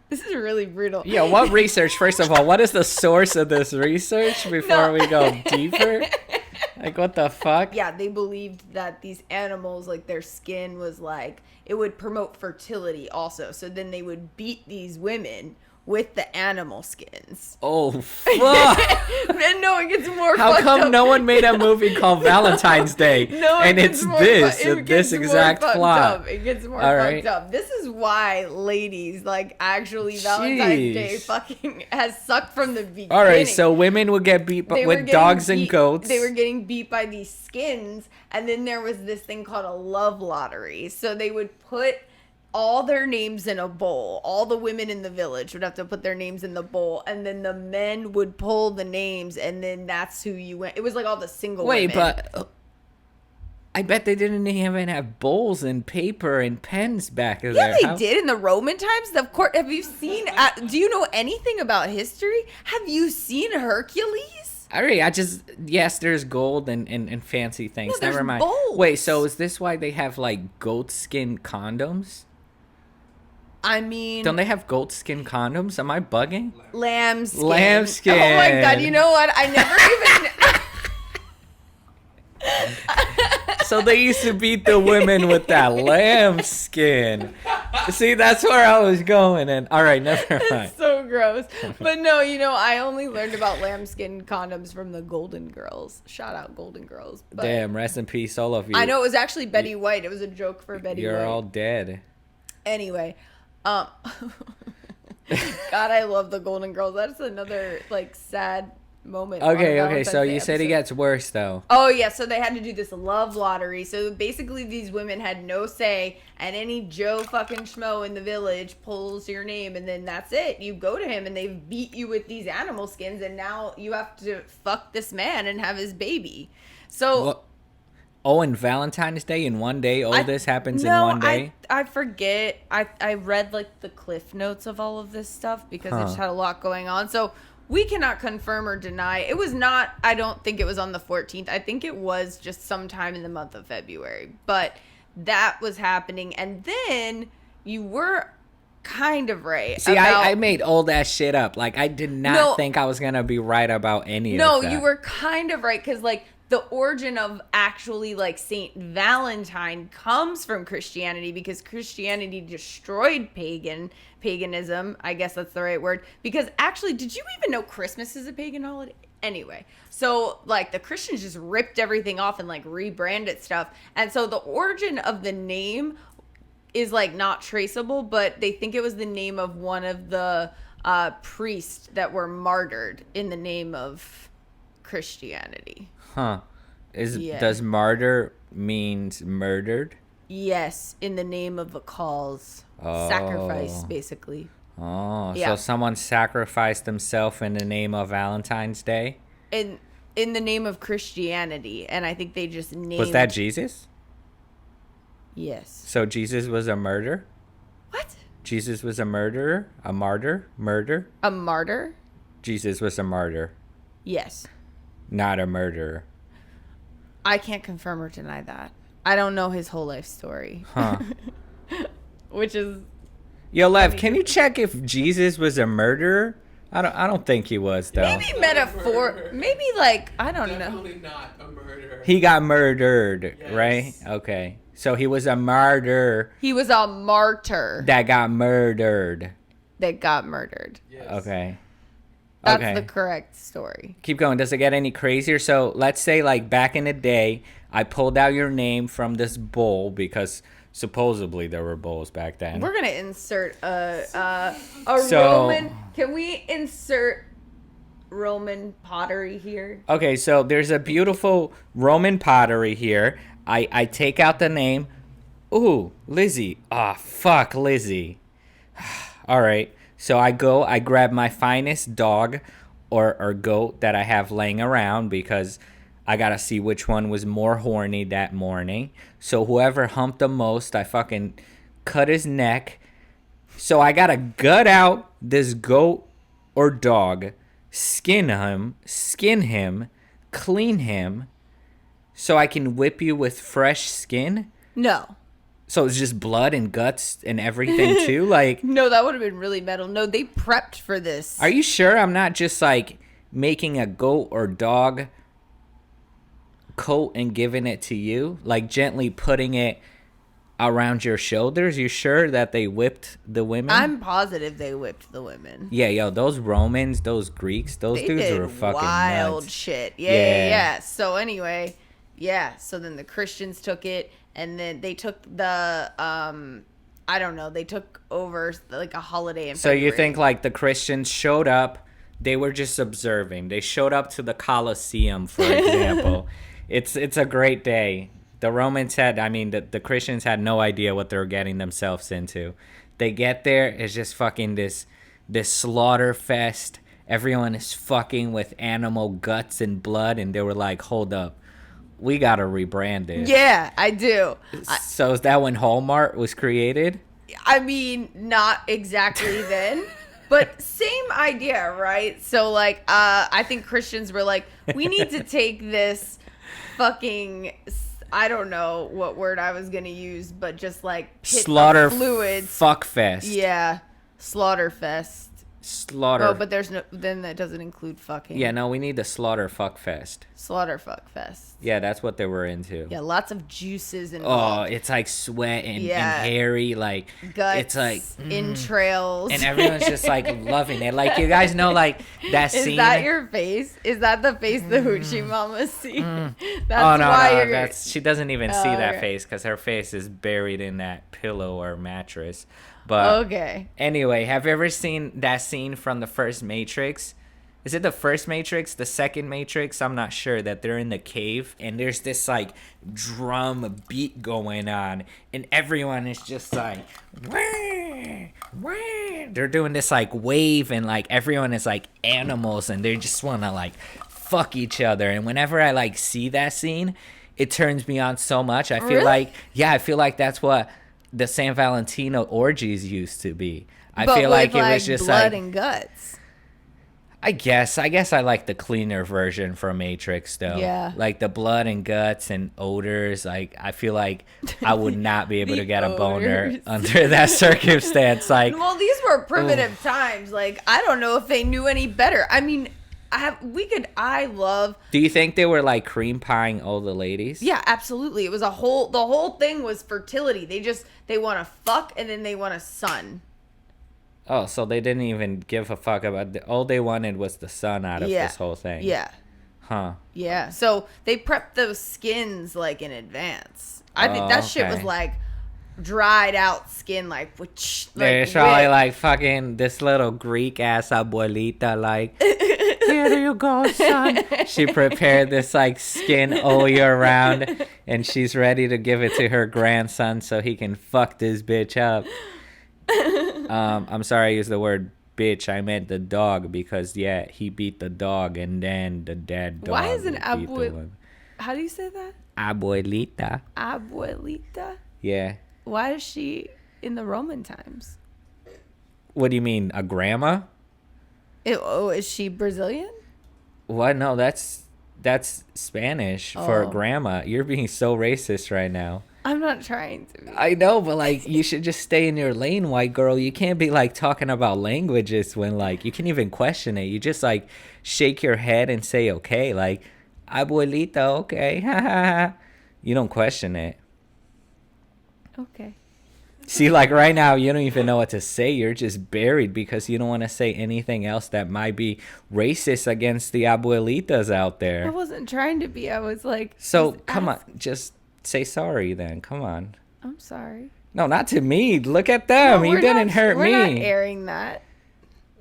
This is really brutal. Yeah, what research? First of all, what is the source of this research before we go deeper? Like, what the fuck? Yeah, they believed that these animals, like, their skin was like, it would promote fertility also. So then they would beat these women with the animal skins. Oh, fuck. And no, it gets more How fucked come up. no one made a movie called Valentine's Day? No, and it's this exact plot. It gets more All fucked right. up. This is why, ladies, like, actually Valentine's Day fucking has sucked from the beginning. All right, so women would get beat with dogs and goats. They were getting beat by these skins, and then there was this thing called a love lottery. So they would put all their names in a bowl. All the women in the village would have to put their names in the bowl, and then the men would pull the names, and then that's who you went. It was like all the single women. Wait, but I bet they didn't even have bowls and paper and pens back there. Yeah, they did in the Roman times. Of course, have you seen? Do you know anything about history? Have you seen Hercules? All right, yes, there's gold and fancy things. No, there's Never mind. bowls. Wait, so is this why they have like goat skin condoms? I mean, Don't they have goat skin condoms? Am I bugging? lambskin. Lambskin. Oh my God! You know what? I never even. So they used to beat the women with that lambskin. See, that's where I was going. And all right, never mind. It's so gross. But no, you know, I only learned about lambskin condoms from the Golden Girls. Shout out Golden Girls. But Damn, rest in peace, all of you. I know it was actually Betty White. It was a joke for Betty White. You're all dead. Anyway, God, I love the Golden Girls. That's another, like, sad moment. on Okay, Valentine's so Day you said it episode. gets worse, though. Oh, yeah, so they had to do this love lottery. So basically these women had no say, and any Joe fucking schmo in the village pulls your name, and then that's it. You go to him, and they've beat you with these animal skins, and now you have to fuck this man and have his baby. So... What? Oh, and Valentine's Day in one day. All this happens in one day. I forget. I read like the cliff notes of all of this stuff because it just had a lot going on. So we cannot confirm or deny. It was not. I don't think it was on the 14th. I think it was just sometime in the month of February. But that was happening, and then you were kind of right. See, I made all that shit up. Like, I did not think I was gonna be right about any of that. No, you were kind of right because like the origin of actually like Saint Valentine comes from Christianity because Christianity destroyed paganism. I guess that's the right word. Because actually, did you even know Christmas is a pagan holiday? Anyway, so like the Christians just ripped everything off and like rebranded stuff. And so the origin of the name is like not traceable, but they think it was the name of one of the priests that were martyred in the name of Christianity. Huh. Does martyr means murdered? Yes, in the name of a cause. Sacrifice, basically. Oh, yeah. So someone sacrificed themselves in the name of Valentine's Day? In the name of Christianity, and I think they just named... Was that Jesus? Yes. So Jesus was a murderer? What? Jesus was a murderer? A martyr? Murder? A martyr? Jesus was a martyr. Yes. Not a murderer. I can't confirm or deny that. I don't know his whole life story. Huh. Which is... Yo, Lev, can you check if Jesus was a murderer? I don't think he was, though. Maybe metaphor. Maybe, like, I don't know. Definitely not a murderer. He got murdered, Yes. right? Okay. So he was a martyr. He was a martyr That got murdered. Yes. Okay. That's the correct story. Keep going. Does it get any crazier? So let's say like back in the day, I pulled out your name from this bowl because supposedly there were bowls back then. We're gonna insert a So- Roman. Can we insert Roman pottery here? Okay, so there's a beautiful Roman pottery here. I take out the name. Ooh, Lizzie. Ah, fuck, Lizzie. All right. So I grab my finest dog or goat that I have laying around because I got to see which one was more horny that morning. So whoever humped the most, I fucking cut his neck. So I got to gut out this goat or dog, skin him, clean him, so I can whip you with fresh skin. No. So it's just blood and guts and everything too? Like, No, that would have been really metal. No, they prepped for this. are you sure I'm not just like making a goat or dog coat and giving it to you? Like gently putting it around your shoulders? You sure that they whipped the women? I'm positive they whipped the women. Yeah, yo, those Romans, those Greeks, those They dudes did were fucking wild nuts. shit. Yeah. Yeah. So anyway, yeah. So then the Christians took it, and then they took the I don't know. They took over like a holiday in So you February. think like the Christians showed up, they were just observing. They showed up to the Colosseum, for example. It's a great day. The Romans had, the Christians had no idea what they were getting themselves into. They get there, it's just fucking this slaughter fest. Everyone is fucking with animal guts and blood, and they were like, hold up, we gotta rebrand it. Yeah, I do. So is that when Hallmark was created? I mean, not exactly then, but same idea, right? So, like, I think Christians were like, we need to take this fucking, I don't know what word I was gonna use, but just like pit Slaughter of fluids. fuck fest. Yeah, slaughter fest. Slaughter. Oh, but there's no. Then that doesn't include fucking. Yeah, no, we need the slaughter fuck fest. Slaughter fuck fest. Yeah, that's what they were into. Yeah, lots of juices Oh, involved. it's like sweat and Yeah. hairy, like Guts, it's like entrails. and everyone's just like loving it. Like you guys know, like that Is scene. that your face? Is that the face the hoochie mamas see? That's Oh no, why no, you're. that's she doesn't even see that okay. face because her face is buried in that pillow or mattress. But Okay. anyway, have you ever seen that scene from the first Matrix? Is it the first Matrix, the second Matrix? I'm not sure. That they're in the cave and there's this like drum beat going on and everyone is just like, wah, wah. They're doing this like wave and like everyone is like animals and they just want to like fuck each other. And whenever I like see that scene, it turns me on so much. I feel Really? like, I feel like that's what the San Valentino orgies used to be. I But feel like with, it was just blood like, and guts. I guess I like the cleaner version from Matrix though. Yeah. Like the blood and guts and odors. Like I feel like I would not be able The to get a boner odors. under that circumstance. Like, Well, these were primitive times. Like, I don't know if they knew any better. I mean, I love. do you think they were like cream pieing all the ladies? Yeah, absolutely. It was the whole thing was fertility. They want to fuck and then they want a son. Oh, so they didn't even give a fuck about all they wanted was the sun out of this whole thing. Yeah. Huh. Yeah. So they prepped those skins like in advance. I think that shit was okay. like dried out skin, like which. There's probably like fucking this little Greek ass abuelita, like, here you go, son. She prepared this like skin all year round, and she's ready to give it to her grandson so he can fuck this bitch up. I'm sorry I used the word bitch. I meant the dog because he beat the dog and then the dead dog. Why is an beat the one. How do you say that? Abuelita? Abuelita. Yeah. Why is she in the Roman times? What do you mean, a grandma? Is she Brazilian? What? No, that's Spanish for Oh. grandma. You're being so racist right now. I'm not trying to be. I know, but like you should just stay in your lane, white girl. You can't be like talking about languages when like you can't even question it. You just like shake your head and say okay, like abuelita, okay. You don't question it. Okay. See, like right now, you don't even know what to say. You're just buried because you don't want to say anything else that might be racist against the abuelitas out I there. wasn't trying to be. I was like. So just come on, ask- just say sorry then. Come on. I'm sorry. No, not to me. Look at them. No, You we're didn't not- hurt we're me. not airing that.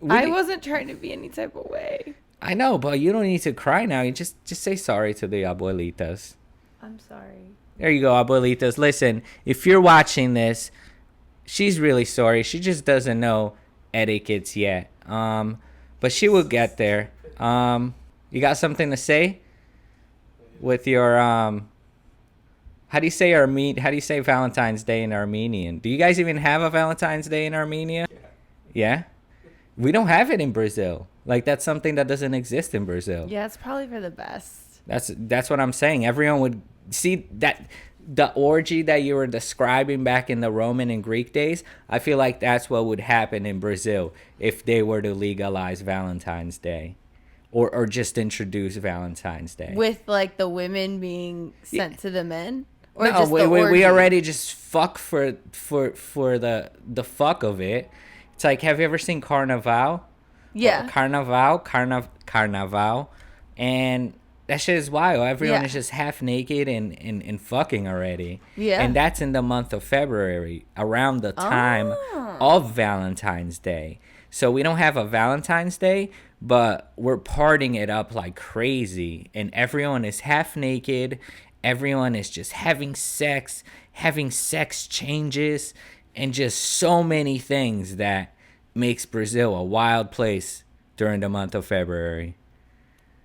We- I wasn't trying to be any type of way. I know, but you don't need to cry now. You just say sorry to the abuelitas. I'm sorry. There you go, abuelitas. Listen, if you're watching this, she's really sorry. She just doesn't know etiquettes yet. But she will get there. You got something to say with your how do you say Valentine's Day in Armenian? Do you guys even have a Valentine's Day in Armenia? Yeah? We don't have it in Brazil. Like that's something that doesn't exist in Brazil. Yeah, it's probably for the best. That's what I'm saying. Everyone would see that the orgy that you were describing back in the Roman and Greek days. I feel like that's what would happen in Brazil if they were to legalize Valentine's Day, or just introduce Valentine's Day. With like the women being sent to the men, or No, just the we orgy? already just fuck for the fuck of it. It's like, have you ever seen Carnival? Yeah. Carnival, and that shit is wild. Everyone Yeah. is just half naked and fucking already. Yeah. And that's in the month of February, around the time of Valentine's Day. So we don't have a Valentine's Day, but we're partying it up like crazy. And everyone is half naked. Everyone is just having sex changes, and just so many things that makes Brazil a wild place during the month of February.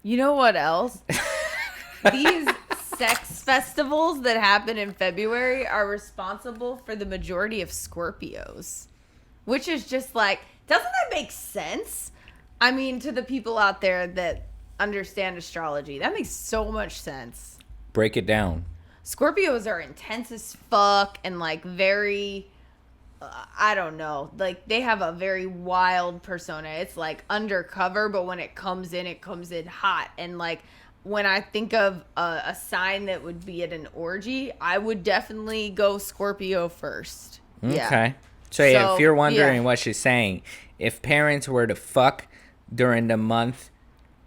You know what else? These sex festivals that happen in February are responsible for the majority of Scorpios, which is just like, doesn't that make sense? I mean, to the people out there that understand astrology, that makes so much sense. Break it down. Scorpios are intense as fuck and like very, I don't know, like they have a very wild persona. It's like undercover, but when it comes in hot. And like when I think of a sign that would be at an orgy, I would definitely go Scorpio first. Yeah. Okay. So yeah, if you're wondering yeah. what she's saying, if parents were to fuck during the month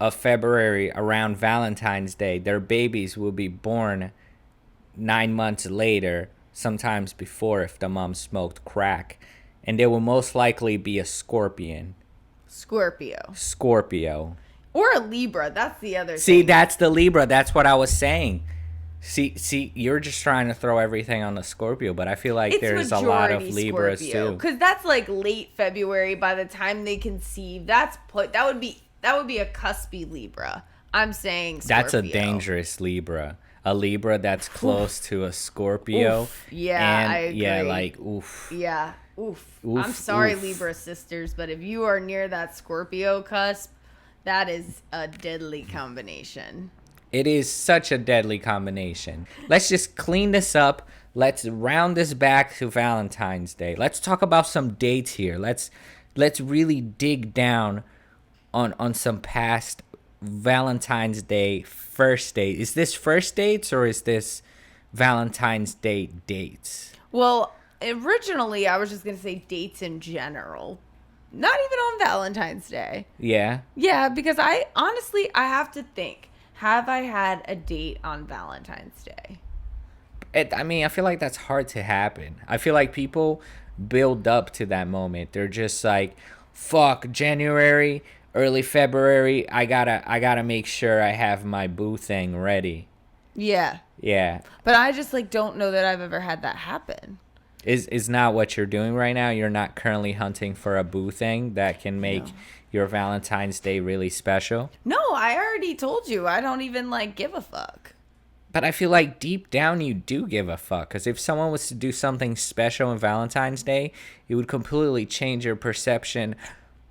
of February around Valentine's Day, their babies will be born 9 months later, sometimes before if the mom smoked crack. And they will most likely be a Scorpion. Scorpio. Or a Libra. That's the other See, thing. that's the Libra. That's what I was saying. See, you're just trying to throw everything on the Scorpio, but I feel like there's a lot of Libras too. Because that's like late February. By the time they conceive, that would be a cuspy Libra. I'm saying Scorpio. That's a dangerous Libra. a Libra that's close to a Scorpio. Oof. Yeah, and I agree. yeah, like oof. Yeah. Oof. Oof, I'm sorry, oof. Libra sisters, but if you are near that Scorpio cusp, that is a deadly combination. It is such a deadly combination. Let's just clean this up. Let's round this back to Valentine's Day. Let's talk about some dates here. Let's really dig down on some past Valentine's Day first date. Is this first dates or is this Valentine's Day dates? Well, originally I was just going to say dates in general. Not even on Valentine's Day. Yeah. Yeah, because I have to think. Have I had a date on Valentine's Day? I feel like that's hard to happen. I feel like people build up to that moment. They're just like, fuck, January, early February, I gotta make sure I have my boo thing ready. Yeah. Yeah. But I just don't know that I've ever had that happen. Is not what you're doing right now. You're not currently hunting for a boo thing that can make your Valentine's Day really special. No, I already told you. I don't even give a fuck. But I feel like deep down you do give a fuck. Because if someone was to do something special on Valentine's Day, it would completely change your perception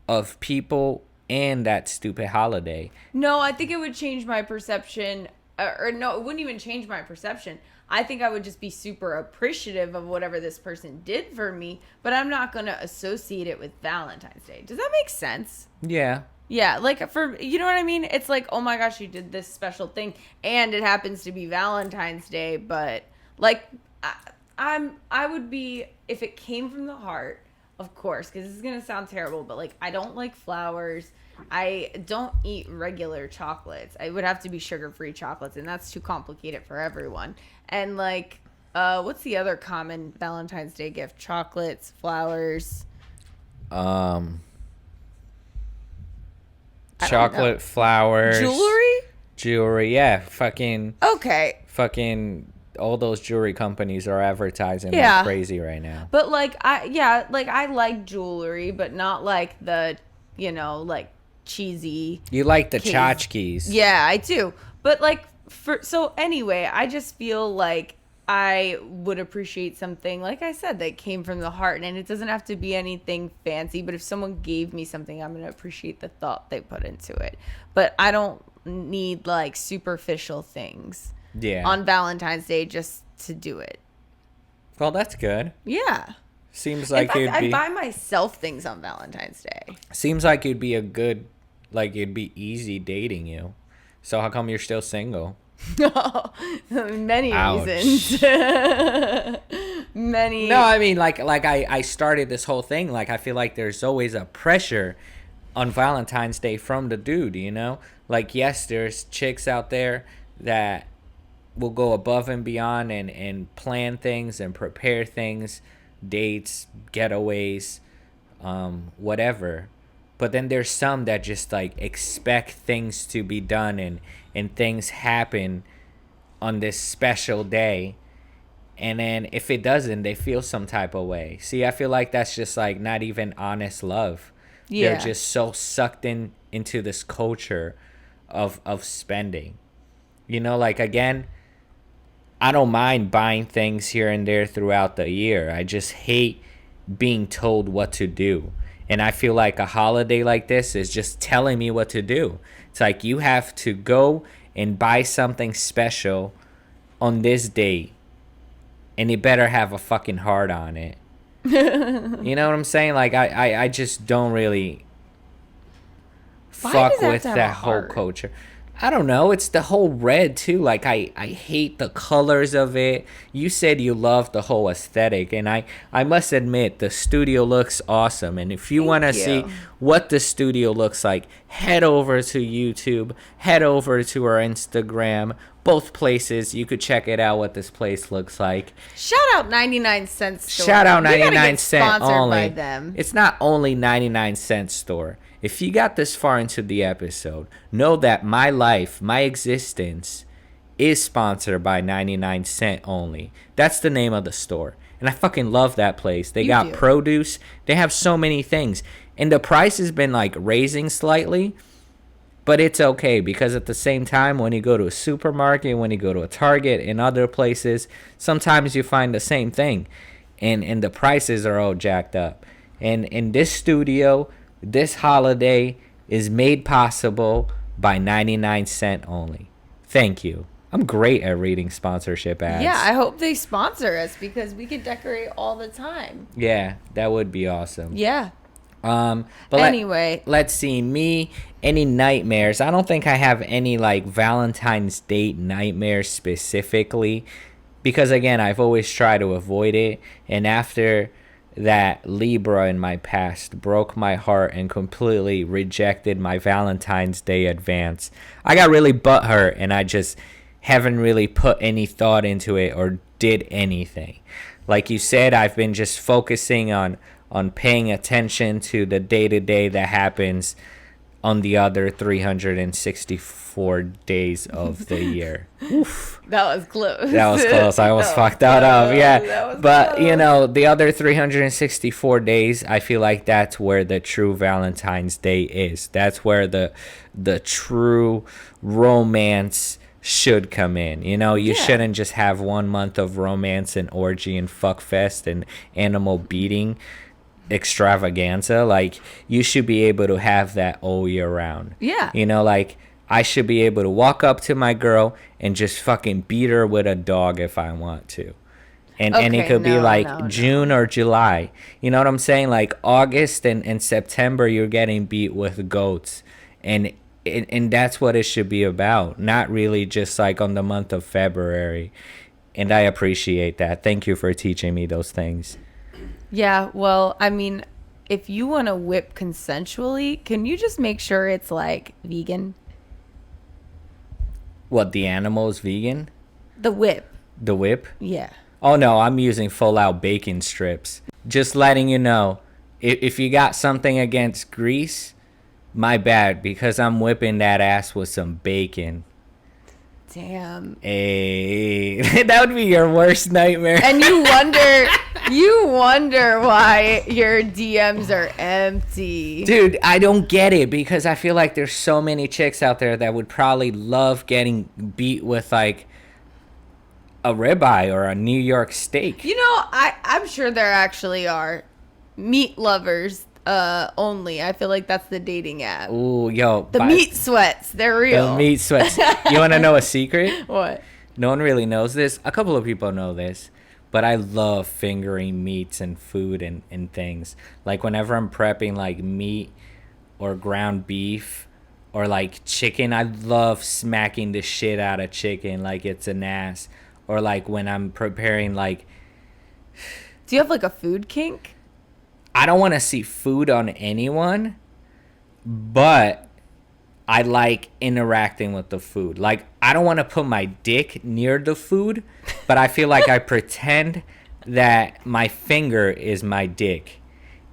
of people and that stupid holiday. No, I think it would change my perception. Or no, it wouldn't even change my perception. I think I would just be super appreciative of whatever this person did for me. But I'm not going to associate it with Valentine's Day. Does that make sense? Yeah. Yeah, you know what I mean? It's like, oh my gosh, you did this special thing, and it happens to be Valentine's Day, but I would be, if it came from the heart, of course, because this is gonna sound terrible, but I don't like flowers. I don't eat regular chocolates. I would have to be sugar-free chocolates, and that's too complicated for everyone. And what's the other common Valentine's Day gift? Chocolates, flowers. Chocolate, flowers, jewelry. Yeah, fucking all those jewelry companies are advertising like crazy right now. But I like jewelry, but not the cheesy. You like the case. tchotchkes. Yeah, I do. But so anyway, I just feel like I would appreciate something, like I said, that came from the heart, and it doesn't have to be anything fancy, but if someone gave me something, I'm going to appreciate the thought they put into it. But I don't need superficial things on Valentine's Day just to do it. Well, that's good. Yeah. Seems like I buy myself things on Valentine's Day. Seems like it'd be a good, it'd be easy dating you. So how come you're still single? Many Ouch. reasons. Many. No, I mean, I started this whole thing. I feel like there's always a pressure on Valentine's Day from the dude, you know? Yes, there's chicks out there that will go above and beyond and plan things and prepare things, dates, getaways, whatever. But then there's some that just expect things to be done and things happen on this special day, and then if it doesn't, they feel some type of way. See, I feel like that's just not even honest love. Yeah. They're just so sucked into this culture of spending. You know, again, I don't mind buying things here and there throughout the year. I just hate being told what to do. And I feel like a holiday like this is just telling me what to do. It's you have to go and buy something special on this date, and it better have a fucking heart on it. You know what I'm saying? I just don't really fuck with that whole culture. I don't know. It's the whole red too. I hate the colors of it. You said you love the whole aesthetic, and I must admit the studio looks awesome. And if you want to see what the studio looks like, head over to YouTube, head over to our Instagram. Both places, you could check it out what this place looks like. Shout out 99 Cent Store. Shout out 99 Cent only. By them. It's not only 99 Cent Store. If you got this far into the episode, know that my life, my existence, is sponsored by 99 Cent only. That's the name of the store. And I fucking love that place. They got produce. They have so many things. And the price has been raising slightly. But it's okay, because at the same time, when you go to a supermarket, when you go to a Target and other places, sometimes you find the same thing, and the prices are all jacked up. And in this studio, this holiday is made possible by 99 cents only. Thank you. I'm great at reading sponsorship ads. Yeah, I hope they sponsor us because we can decorate all the time. Yeah, that would be awesome. Yeah. But anyway, let's see. Me, any nightmares? I don't think I have any like Valentine's Day nightmares specifically, because again, I've always tried to avoid it. And after that, Libra in my past broke my heart and completely rejected my Valentine's Day advance, I got really butthurt, and I just haven't really put any thought into it or did anything. Like you said, I've been just focusing on paying attention to the day-to-day that happens on the other 364 days of the year. Oof. that was close. That was close. I almost fucked that up. Yeah. But, close. you know, the other 364 days, I feel like that's where the true Valentine's Day is. That's where the true romance should come in. You know, you shouldn't just have 1 month of romance and orgy and fuckfest and animal beating extravaganza. Like, you should be able to have that all year round. Yeah. You know, like, I should be able to walk up to my girl and just fucking beat her with a dog if I want to. And it could be like June or July. You know what I'm saying? Like August and September, you're getting beat with goats. And that's what it should be about. Not really just like on the month of February. And I appreciate that. Thank you for teaching me those things. Yeah, well, I mean, if you want to whip consensually, can you just make sure it's like vegan? What, the animal is vegan? The whip. The whip? Yeah. Oh no, I'm using full out bacon strips. Just letting you know, if you got something against grease, my bad, because I'm whipping that ass with some bacon. Damn. Hey, that would be your worst nightmare. And you wonder why your DMs are empty. Dude, I don't get it, because I feel like there's so many chicks out there that would probably love getting beat with like a ribeye or a New York steak. You know, I'm sure there actually are meat lovers only. I feel like that's the dating app. Ooh, yo. The meat sweats, they're real. The meat sweats. You want to know a secret? What? No one really knows this. A couple of people know this. But I love fingering meats and food and things. Like whenever I'm prepping like meat or ground beef or like chicken, I love smacking the shit out of chicken like it's an ass. Or like when I'm preparing like... Do you have like a food kink? I don't want to see food on anyone, but I like interacting with the food. Like, I don't want to put my dick near the food, but I feel like I pretend that my finger is my dick,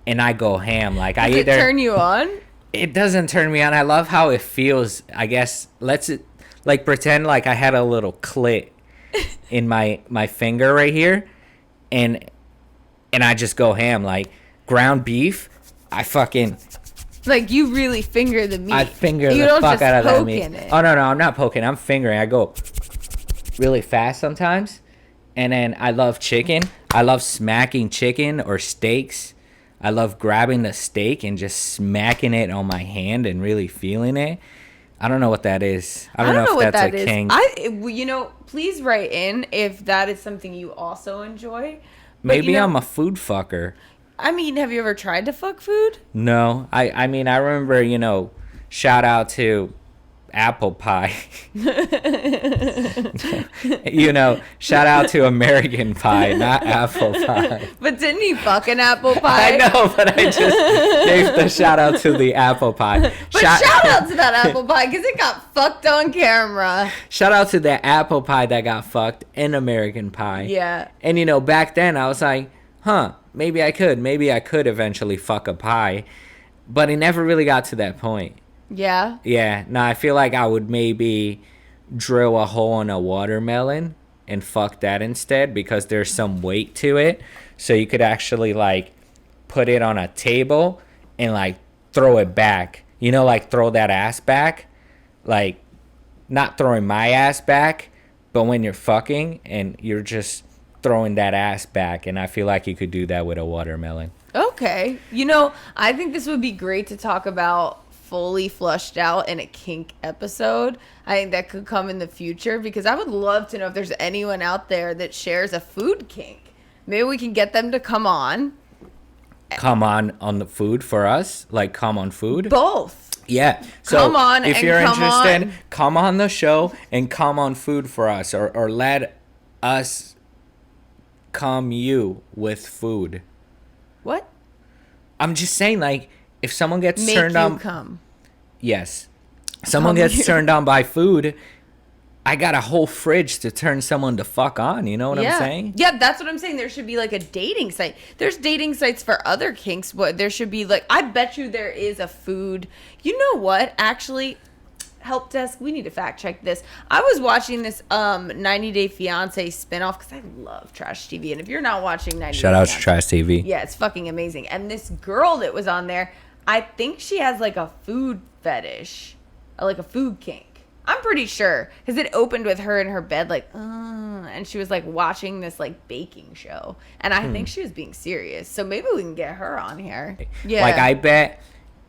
and I go ham. Like, Does it turn you on? It doesn't turn me on. I love how it feels. I guess like pretend like I had a little clit in my finger right here, and I just go ham. Like ground beef, I fucking like you really finger the meat. I finger the fuck out of that meat. It. Oh no, I'm not poking. I'm fingering. I go really fast sometimes, and then I love chicken. I love smacking chicken or steaks. I love grabbing the steak and just smacking it on my hand and really feeling it. I don't know what that is. I don't know if that's a kink. Please write in if that is something you also enjoy. Maybe I'm a food fucker. I mean, have you ever tried to fuck food? No. I mean, I remember, shout out to apple pie. Shout out to American pie, not apple pie. But didn't he fuck an apple pie? I know, but I just gave the shout out to the apple pie. But shout out to that apple pie because it got fucked on camera. Shout out to the apple pie that got fucked in American Pie. Yeah. And back then I was like, maybe I could eventually fuck a pie, but it never really got to that point. Yeah. Yeah. No, I feel like I would maybe drill a hole in a watermelon and fuck that instead, because there's some weight to it. So you could actually like put it on a table and like throw it back. Like throw that ass back. like not throwing my ass back, but when you're fucking and you're just throwing that ass back, and I feel like you could do that with a watermelon. Okay. You know, I think this would be great to talk about fully flushed out in a kink episode. I think that could come in the future because I would love to know if there's anyone out there that shares a food kink. Maybe we can get them to come on. Come on the food for us? Like, come on food? Both. Yeah. So come on if and you're come interested, on. come on the show and come on food for us, or let us come you with food. What? I'm just saying, like, if someone gets Make turned you on, come. yes, someone Come gets you. turned on by food, I got a whole fridge to turn someone to fuck on. You know what I'm saying? Yeah, that's what I'm saying. There should be like a dating site. There's dating sites for other kinks, but there should be like, I bet you there is a food. You know what? Actually, help desk, we need to fact check this. I was watching this 90 Day Fiance spinoff because I love trash TV. And if you're not watching 90 Shout Day out to Fiancé, Trash TV. yeah, it's fucking amazing. And this girl that was on there, I think she has like a food fetish, like a food kink. I'm pretty sure because it opened with her in her bed, like, and she was like watching this like baking show, and I think she was being serious. So maybe we can get her on here. Yeah, Like, I bet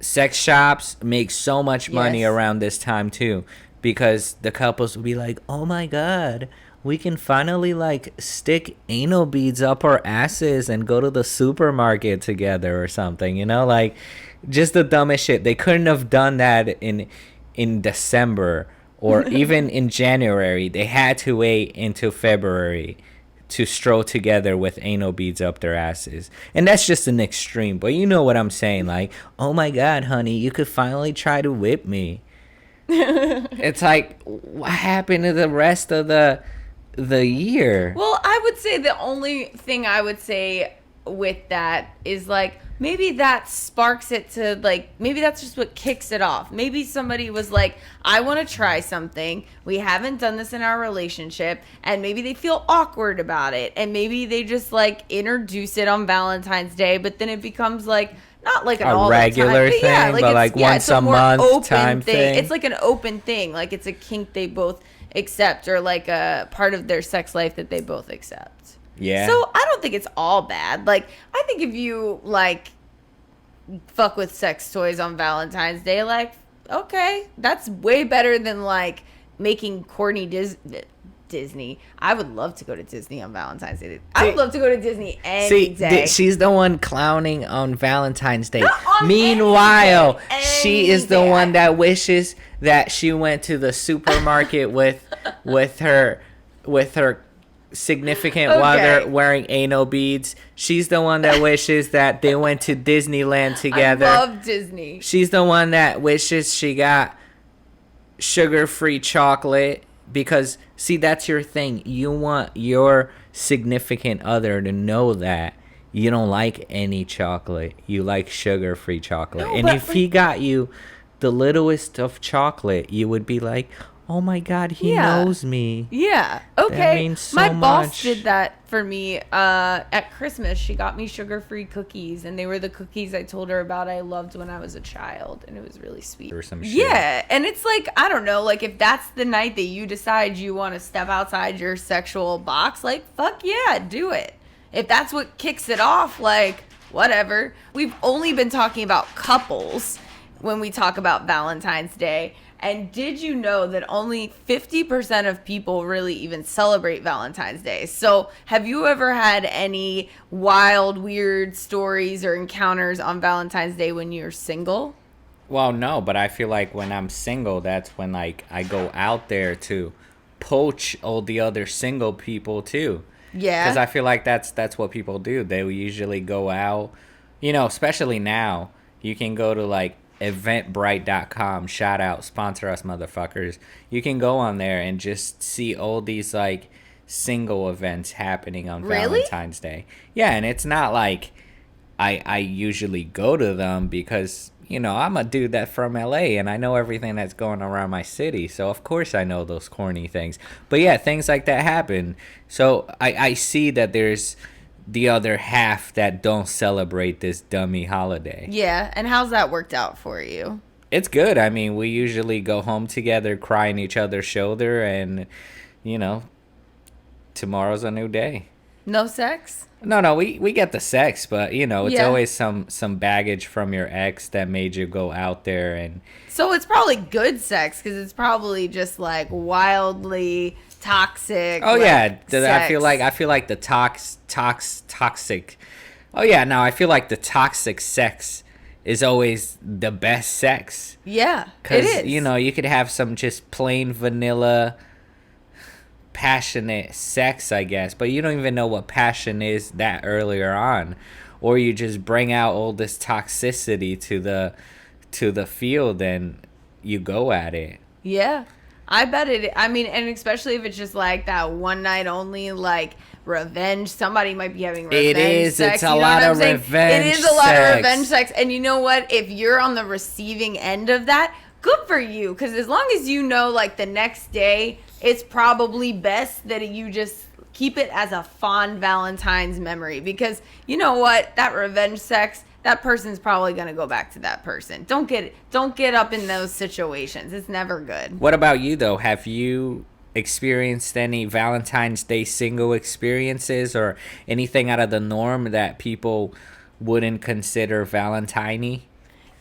sex shops make so much money Yes. around this time too, because the couples will be like, oh my god, we can finally like stick anal beads up our asses and go to the supermarket together or something, you know, like just the dumbest shit. They couldn't have done that in December or even in January. They had to wait until February to stroll together with anal beads up their asses. And that's just an extreme, but you know what I'm saying, like, oh my god, honey, you could finally try to whip me. It's like, what happened to the rest of the year? Well, I would say the only thing I would say with that is like maybe that sparks it to like maybe that's just what kicks it off. Maybe somebody was like, I want to try something. We haven't done this in our relationship, and maybe they feel awkward about it, and maybe they just like introduce it on Valentine's Day, but then it becomes like not like an A all regular the time, thing, but like once it's a a more month open time thing. It's like an open thing, like it's a kink they both accept, or like a part of their sex life that they both accept. Yeah. So I don't think it's all bad. Like, I think if you like fuck with sex toys on Valentine's Day, like, okay, that's way better than like making corny Disney. I would love to go to Disney on Valentine's Day. I would love to go to Disney any day. She's the one clowning on Valentine's Day. Not on Meanwhile, any she is the day. one that wishes that she went to the supermarket with her significant Okay. other wearing anal beads. She's the one that wishes that they went to Disneyland together. I love Disney. She's the one that wishes she got sugar-free chocolate because, see, that's your thing. You want your significant other to know that you don't like any chocolate. You like sugar-free chocolate. No, and but, if like, he got you the littlest of chocolate, you would be like, oh my God, he Yeah. knows me. Yeah. Okay. means so My boss much. did that for me at Christmas. She got me sugar-free cookies, and they were the cookies I told her about I loved when I was a child, and it was really sweet. Or some shit. Yeah, and it's like, I don't know, like if that's the night that you decide you want to step outside your sexual box, like fuck yeah, do it. If that's what kicks it off, like whatever. We've only been talking about couples when we talk about Valentine's Day. And did you know that only 50% of people really even celebrate Valentine's Day? So have you ever had any wild, weird stories or encounters on Valentine's Day when you're single? Well, no, but I feel like when I'm single, that's when like I go out there to poach all the other single people too. Yeah. Because I feel like that's what people do. They will usually go out, you know, especially now. You can go to like eventbrite.com, shout out, sponsor us motherfuckers. You can go on there and just see all these like single events happening on Really? Valentine's Day. Yeah, and it's not like I usually go to them because, you know, I'm a dude that's from LA and I know everything that's going around my city. So of course I know those corny things. But yeah, things like that happen. So I see that there's the other half that don't celebrate this dummy holiday. Yeah. And how's that worked out for you? It's good. I mean, we usually go home together, cry in each other's shoulder, and, you know, tomorrow's a new day. No sex? No, we get the sex, but, you know, it's Yeah. always some baggage from your ex that made you go out there and... So it's probably good sex because it's probably just like wildly toxic. Oh, like, yeah. sex. I feel like the toxic... Oh, yeah, no, I feel like the toxic sex is always the best sex. Yeah, it Because, is. you know, you could have some just plain vanilla, passionate sex, I guess. But you don't even know what passion is that earlier on. Or you just bring out all this toxicity to the field and you go at it. Yeah, I bet it. I mean, and especially if it's just like that one night only, like revenge. Somebody might be having revenge It is. sex. It's a you know lot what I'm of saying? revenge It is a lot sex. of revenge sex. And you know what? If you're on the receiving end of that, good for you. Because as long as you know, like the next day, it's probably best that you just keep it as a fond Valentine's memory. Because you know what? That revenge sex, that person's probably gonna go back to that person. Don't get up in those situations. It's never good. What about you, though? Have you experienced any Valentine's Day single experiences or anything out of the norm that people wouldn't consider Valentine-y?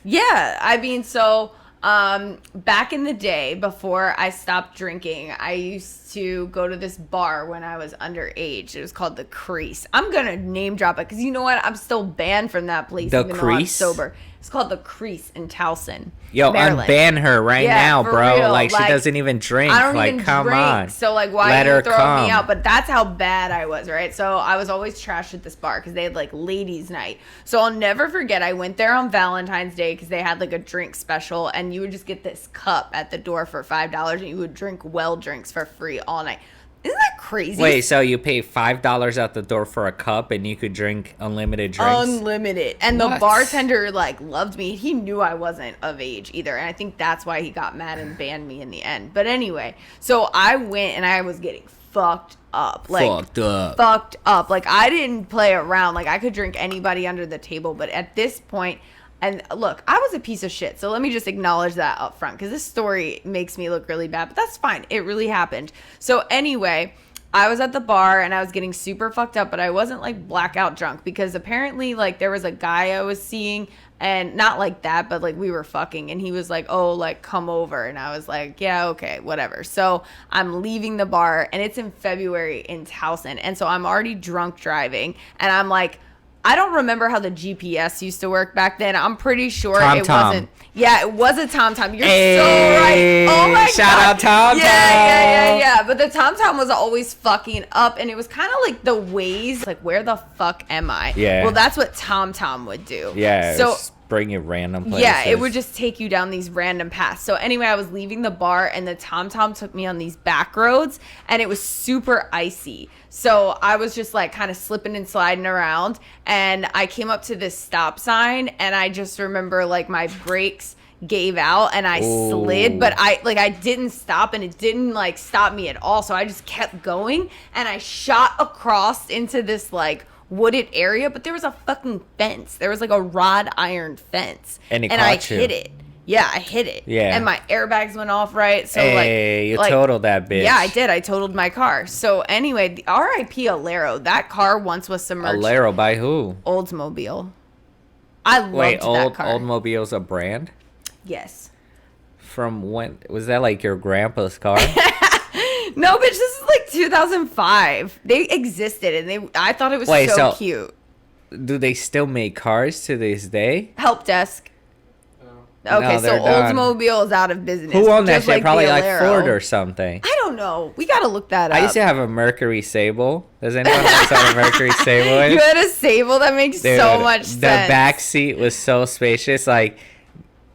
Yeah, I mean, so back in the day before I stopped drinking, I used to go to this bar when I was underage. It was called the Crease. I'm gonna name drop it because you know what? I'm still banned from that place. The even though I'm Crease? sober. It's called the Crease in Towson. Yo, Maryland. unban her right Yeah, now, for bro. real. Like, she Like, doesn't even drink. I don't like, even come drink. on. So like, why Let are her you throwing come. me out? But that's how bad I was, right? So I was always trashed at this bar because they had like ladies' night. So I'll never forget. I went there on Valentine's Day because they had like a drink special, and you would just get this cup at the door for $5, and you would drink well drinks for free all night. Isn't that crazy? Wait, so you pay $5 at the door for a cup and you could drink unlimited drinks? Unlimited. And the What? bartender like loved me. He knew I wasn't of age either, and I think that's why he got mad and banned me in the end. But anyway, so I went and I was getting fucked up. Fucked up. Fucked up. Like, I didn't play around. Like, I could drink anybody under the table, but at this point, and look, I was a piece of shit. So let me just acknowledge that up front, because this story makes me look really bad, but that's fine. It really happened. So anyway, I was at the bar and I was getting super fucked up, but I wasn't like blackout drunk, because apparently like there was a guy I was seeing, and not like that, but like we were fucking, and he was like, oh, like come over. And I was like, yeah, okay, whatever. So I'm leaving the bar, and it's in February in Towson. And so I'm already drunk driving, and I'm like, I don't remember how the GPS used to work back then. I'm pretty sure it wasn't. Yeah, it was a TomTom. You're so right. Oh my Shout god. out TomTom. Yeah. But the TomTom was always fucking up, and it was kind of like the Waze. Like, where the fuck am I? Yeah. Well, that's what TomTom would do. Yeah. So Bring you random places. yeah, it would just take you down these random paths. So anyway, I was leaving the bar, and the TomTom took me on these back roads, and it was super icy. So I was just like kind of slipping and sliding around, and I came up to this stop sign, and I just remember like my brakes gave out and I slid, but I didn't stop, and it didn't like stop me at all. So I just kept going, and I shot across into this like wooded area, but there was a fucking fence. There was like a wrought iron fence, and I caught you. hit it. Yeah, I hit it. Yeah. And my airbags went off, right? So hey, you totaled that bitch. Yeah, I did. I totaled my car. So anyway, the R.I.P. Alero. That car once was submerged. Alero by who? Oldsmobile. I loved Wait, that car. Oldsmobile's a brand? Yes. From when? Was that like your grandpa's car? No, bitch, this is like 2005. They existed, and I thought it was so cute. Do they still make cars to this day? Help desk. Oh. Okay, No, so they're done. Oldsmobile is out of business. Who owned that just shit? Probably the like Alero. Ford or something. I don't know. We gotta look that up. I used to have a Mercury Sable. Does anyone else have a Mercury Sable? You had a Sable? That makes Dude, so much sense. The back seat was so spacious. Like,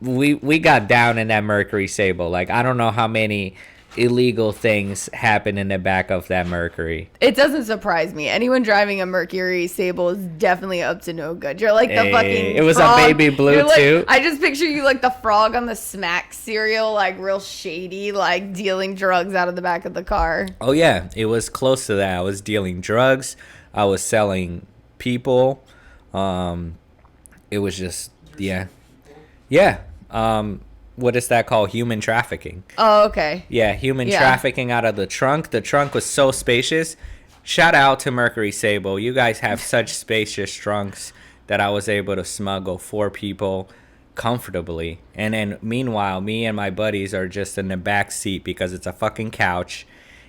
we got down in that Mercury Sable. Like, I don't know how many illegal things happen in the back of that Mercury. It doesn't surprise me. Anyone driving a Mercury Sable is definitely up to no good. You're like the Hey, fucking it was frog. a baby blue, You're like, too. I just picture you like the frog on the Smack cereal, like real shady, like dealing drugs out of the back of the car. Oh, yeah. It was close to that. I was dealing drugs. I was selling people. It was just, yeah. Yeah. what is that called? Human trafficking. Oh, okay. Yeah, human Yeah. trafficking out of the trunk. The trunk was so spacious. Shout out to Mercury Sable. You guys have such spacious trunks that I was able to smuggle 4 people comfortably. And then meanwhile, me and my buddies are just in the back seat because it's a fucking couch.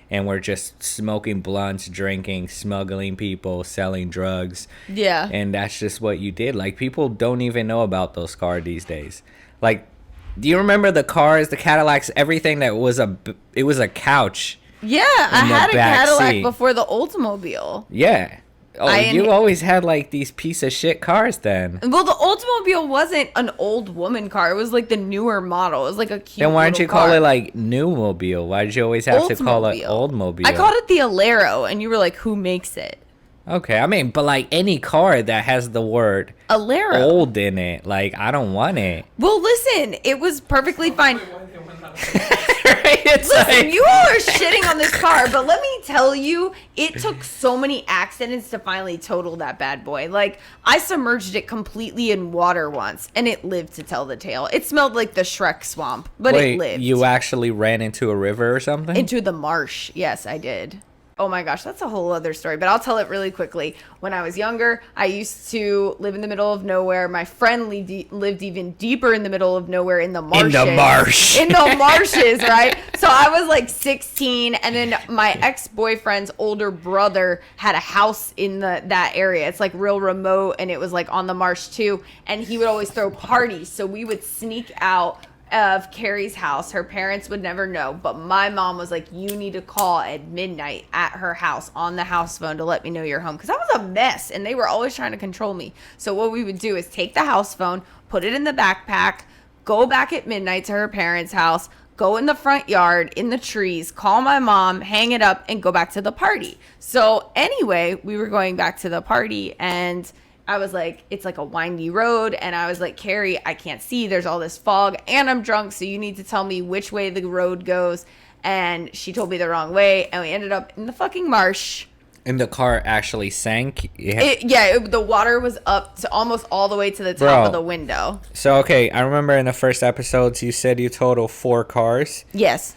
And we're just smoking blunts, drinking, smuggling people, selling drugs. Yeah. And that's just what you did. Like, people don't even know about those cars these days. Like, do you remember the cars, the Cadillacs, everything that was it was a couch? Yeah, I In the had a back Cadillac seat. before the Oldsmobile. Yeah. Oh, you always had, like, these piece of shit cars then. Well, the Oldsmobile wasn't an old woman car. It was like the newer model. It was like a cute Then why don't little you call car. it, like, New Mobile? Why did you always have to call it Oldsmobile. Old Mobile? I called it the Alero, and you were like, who makes it? Okay, I mean, but, like, any car that has the word Alero. old in it, like, I don't want it. Well, listen, it was perfectly fine. Right? It's Listen, like- you all are shitting on this car, but let me tell you, it took so many accidents to finally total that bad boy. Like, I submerged it completely in water once, and it lived to tell the tale. It smelled like the Shrek swamp, but Wait, it lived. you actually ran into a river or something? Into the marsh. Yes, I did. Oh my gosh, that's a whole other story, but I'll tell it really quickly. When I was younger, I used to live in the middle of nowhere. My friend lived even deeper in the middle of nowhere in the marshes. In the marsh. In the marshes, right? So I was like 16, and then my ex-boyfriend's older brother had a house in that area. It's like real remote, and it was like on the marsh too, and he would always throw parties. So we would sneak out of Carrie's house. Her parents would never know, but my mom was like, you need to call at midnight at her house on the house phone to let me know you're home, because I was a mess and they were always trying to control me. So what we would do is take the house phone, put it in the backpack, go back at midnight to her parents' house, go in the front yard in the trees, call my mom, hang it up, and go back to the party. So anyway, we were going back to the party, and I was like, it's like a windy road. And I was like, Carrie, I can't see. There's all this fog and I'm drunk. So you need to tell me which way the road goes. And she told me the wrong way. And we ended up in the fucking marsh. And the car actually sank? The water was up to almost all the way to the top of the window. So, okay, I remember in the first episodes you said you totaled 4 cars. Yes.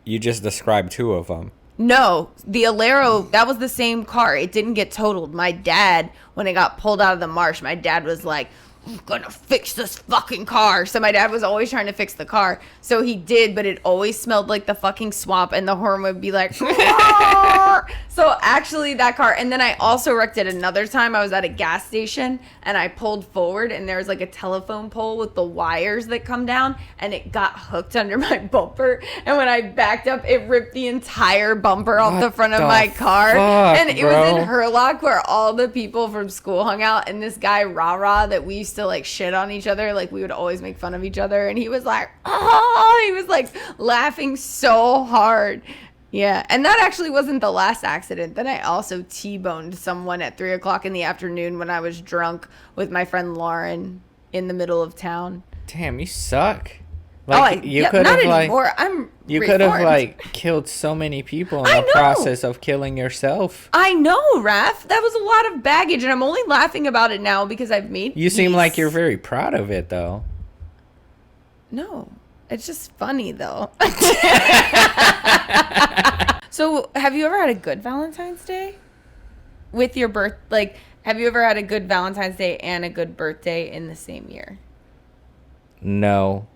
You just described 2 of them. No, the Alero, that was the same car. It didn't get totaled. My dad, when it got pulled out of the marsh, my dad was like, I'm gonna fix this fucking car. So my dad was always trying to fix the car. So he did, but it always smelled like the fucking swamp, and the horn would be like, "Roar." So actually that car, and then I also wrecked it another time. I was at a gas station and I pulled forward, and there was like a telephone pole with the wires that come down, and it got hooked under my bumper. And when I backed up, it ripped the entire bumper off the front of my car. fuck, And it was in Hurlock, where all the people from school hung out, and this guy Rah that we used to like shit on each other, like we would always make fun of each other, and he was like, oh, he was like laughing so hard. Yeah, and that actually wasn't the last accident. Then I also T-boned someone at 3 o'clock in the afternoon when I was drunk with my friend Lauren in the middle of town. Damn, you suck. Not anymore. You could have reformed. like killed so many people in I the know. process of killing yourself. I know, Raph. That was a lot of baggage, and I'm only laughing about it now because I've made You seem peace. like you're very proud of it, though. No, it's just funny though. So, have you ever had a good Valentine's Day with your birth? Like, have you ever had a good Valentine's Day and a good birthday in the same year? No.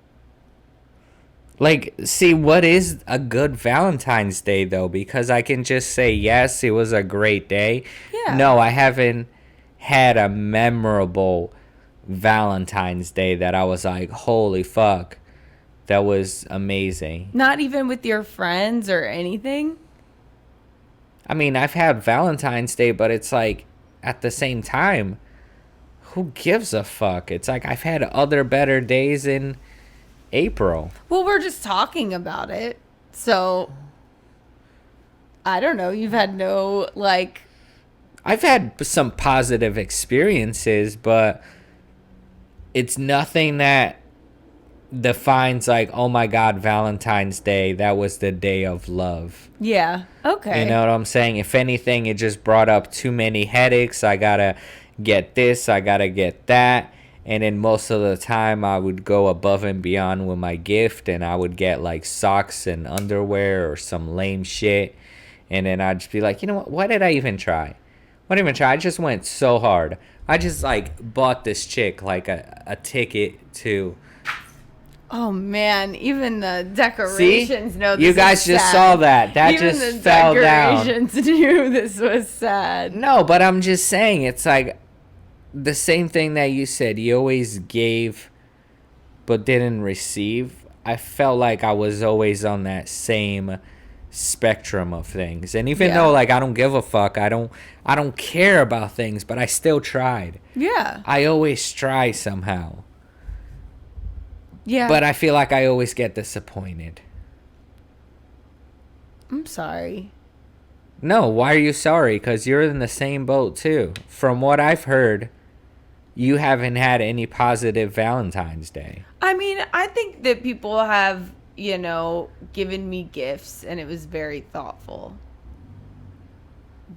Like, see, what is a good Valentine's Day, though? Because I can just say, yes, it was a great day. Yeah. No, I haven't had a memorable Valentine's Day that I was like, holy fuck, that was amazing. Not even with your friends or anything? I mean, I've had Valentine's Day, but it's like, at the same time, who gives a fuck? It's like, I've had other better days in April. Well, we're just talking about it. So, I don't know. You've had no, like... I've had some positive experiences, but it's nothing that defines like, oh my God, Valentine's Day, that was the day of love. Yeah. Okay. You know what I'm saying? If anything, it just brought up too many headaches. I gotta get this, I gotta get that. And then most of the time I would go above and beyond with my gift, and I would get like socks and underwear or some lame shit. And then I'd just be like, you know what? Why did I even try? Why did I even try? I just went so hard. I just like bought this chick like a ticket to. Oh man, even the decorations know this you guys is just sad. saw that. That even just the fell down. decorations knew this was sad. No, but I'm just saying, it's like the same thing that you said. You always gave but didn't receive. I felt like I was always on that same spectrum of things. And even though like I don't give a fuck, I don't care about things, but I still tried. Yeah. I always try somehow. Yeah. But I feel like I always get disappointed. I'm sorry. No, why are you sorry? Because you're in the same boat too. From what I've heard, you haven't had any positive Valentine's Day. I mean, I think that people have, given me gifts, and it was very thoughtful.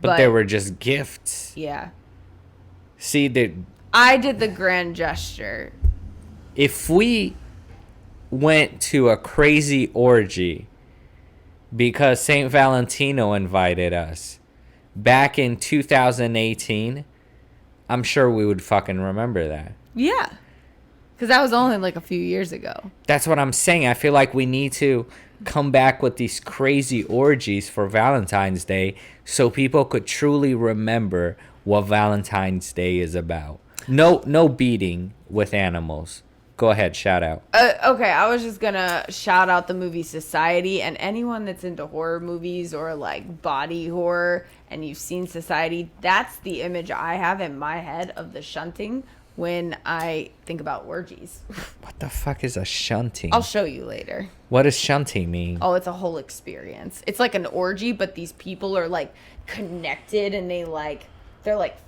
But they were just gifts. Yeah. See, I did the grand gesture. if we went to a crazy orgy because St. Valentino invited us back in 2018, I'm sure we would fucking remember that. Yeah. Because that was only like a few years ago. That's what I'm saying. I feel like we need to come back with these crazy orgies for Valentine's Day so people could truly remember what Valentine's Day is about. No beating with animals. Go ahead, shout out. Okay, I was just gonna shout out the movie Society, and anyone that's into horror movies or like body horror and you've seen Society, that's the image I have in my head of the shunting when I think about orgies. What the fuck is a shunting? I'll show you later. What does shunting mean? Oh, it's a whole experience. It's like an orgy, but these people are like connected and they're like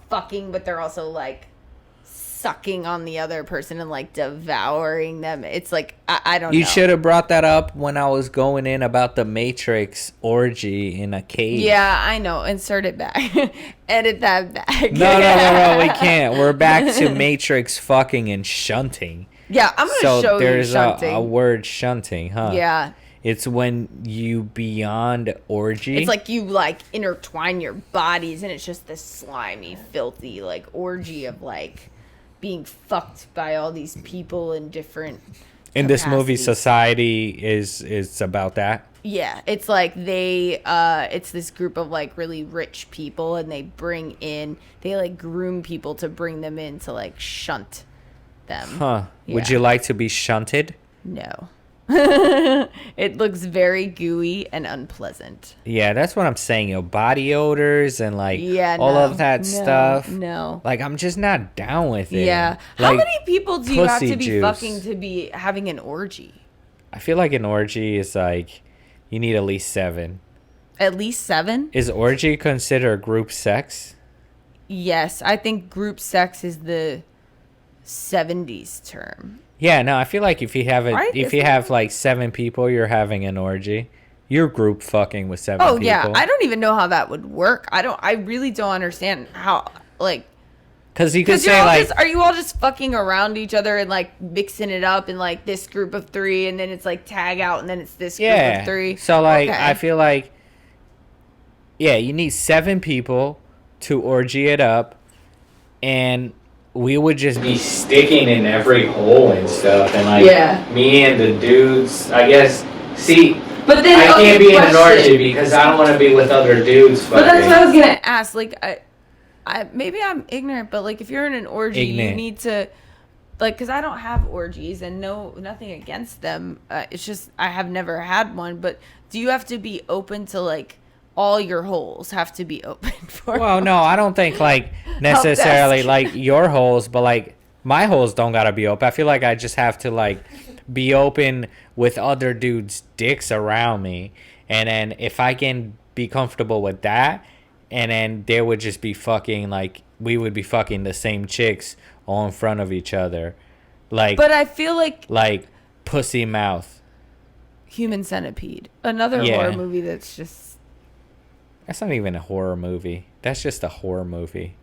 fucking, but they're also like sucking on the other person and like devouring them. It's like I don't know. You should have brought that up when I was going in about the Matrix orgy in a cave. Yeah, I know. Insert it back. Edit that back. No, we can't. We're back to Matrix fucking and shunting. Yeah, I'm gonna show you there's shunting. a word shunting, huh? Yeah. It's when you beyond orgy. It's like you like intertwine your bodies and it's just this slimy, filthy like orgy of like being fucked by all these people in different in this movie capacities. Society is about that. Yeah, it's like it's this group of like really rich people and they like groom people to bring them in to like shunt them. Huh. Yeah. Would you like to be shunted? No. It looks very gooey and unpleasant. Yeah, that's what I'm saying. Body odors and like all of that stuff. No. Like I'm just not down with it. Yeah. Like, how many people do you have pussy to be juice. fucking to be having an orgy? I feel like an orgy is like you need at least 7. At least 7? Is orgy considered group sex? Yes, I think group sex is the 70s term. Yeah, no, I feel like if you have Right? if you have like 7 people, you're having an orgy. You're group fucking with 7 people. Oh yeah, I don't even know how that would work. I really don't understand how like Because you could you're say all like, are you all just fucking around each other and like mixing it up in like this group of 3 and then it's like tag out and then it's this group of 3. So like Okay. I feel like you need 7 people to orgy it up, and we would just be sticking in every hole and stuff, and like me and the dudes, I guess. See, But then I can't be in an question. orgy because I don't want to be with other dudes. But that's what I was gonna ask. Like, I maybe I'm ignorant, but like, if you're in an orgy, you need to, like, because I don't have orgies and nothing against them. It's just I have never had one. But do you have to be open to like all your holes have to be open for? Well, no, I don't think like necessarily like your holes, but like my holes don't gotta be open. I feel like I just have to like be open with other dudes' dicks around me, and then if I can be comfortable with that, and then they would just be fucking like we would be fucking the same chicks all in front of each other, like. But I feel like pussy mouth. Human Centipede, another horror movie that's just. That's not even a horror movie. That's just a horror movie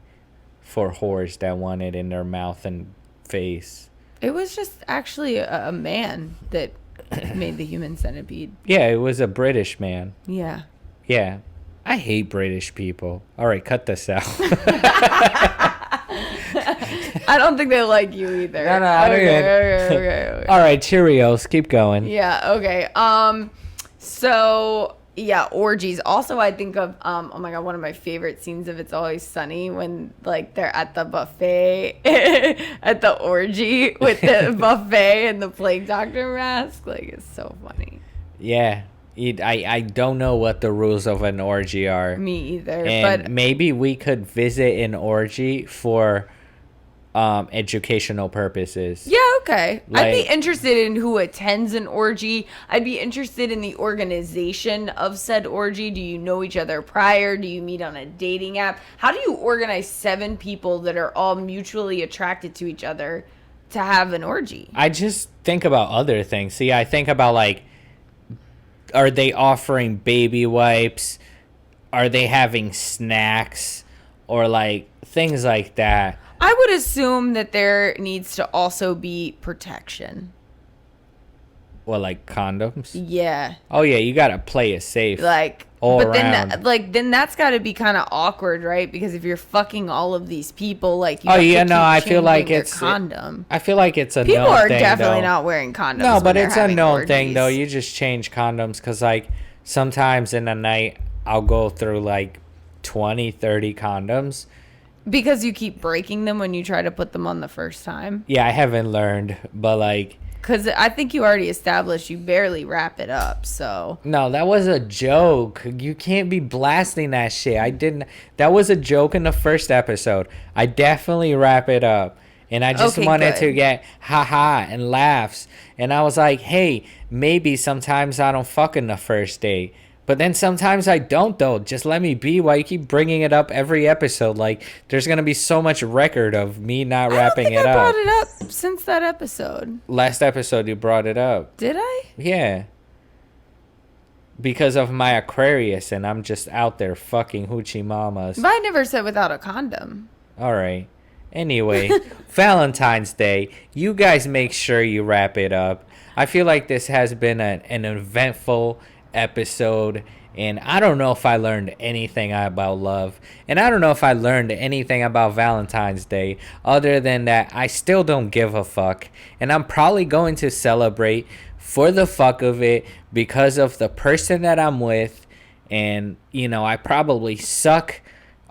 for whores that want it in their mouth and face. It was just actually a man that made the human centipede. Yeah, it was a British man. Yeah. Yeah. I hate British people. All right, cut this out. I don't think they like you either. No, I don't Okay. All right, Cheerios. Keep going. Yeah, okay. So yeah, orgies. Also, I think of oh my god, one of my favorite scenes of It's Always Sunny when like they're at the buffet at the orgy with the buffet and the plague doctor mask. Like, it's so funny. Yeah. I don't know what the rules of an orgy are. Me either. And but maybe we could visit an orgy for educational purposes. yeah, okay. I'd be Like- interested in who attends an orgy. I'd be interested in the organization of said orgy. Do you know each other prior? Do you meet on a dating app? How do you organize 7 people that are all mutually attracted to each other to have an orgy? I just think about other things. See, I think about like, are they offering baby wipes? Are they having snacks? Or like things like that. I would assume that there needs to also be protection. Or like condoms? Yeah. Oh yeah, you gotta play it safe. Like, All but around. then that's got to be kind of awkward, right? Because if you're fucking all of these people, like, you Oh, have to yeah, no, keep I feel like changing their it's- condom. I feel like it's a People known are thing, definitely though. not wearing condoms. No, when but they're it's a having known thing though. orgies. You just change condoms because like sometimes in a night I'll go through like 20, 30 condoms. Because you keep breaking them when you try to put them on the first time. Yeah, I haven't learned, but like Because I think you already established you barely wrap it up. So no, that was a joke. You can't be blasting that shit. I didn't. That was a joke in the first episode. I definitely wrap it up. And I just Okay, wanted good. to get haha and laughs. And I was like, hey, maybe sometimes I don't fuck in the first date. But then sometimes I don't, though. Just let me be. Why you keep bringing it up every episode? Like, there's going to be so much record of me not wrapping I don't think it I up. brought it up since that episode. Last episode, you brought it up. Did I? Yeah. Because of my Aquarius, and I'm just out there fucking hoochie mamas. But I never said without a condom. All right. Anyway, Valentine's Day. You guys make sure you wrap it up. I feel like this has been an eventful episode, and I don't know if I learned anything about love, and I don't know if I learned anything about Valentine's Day other than that I still don't give a fuck, and I'm probably going to celebrate for the fuck of it because of the person that I'm with. And you know, I probably suck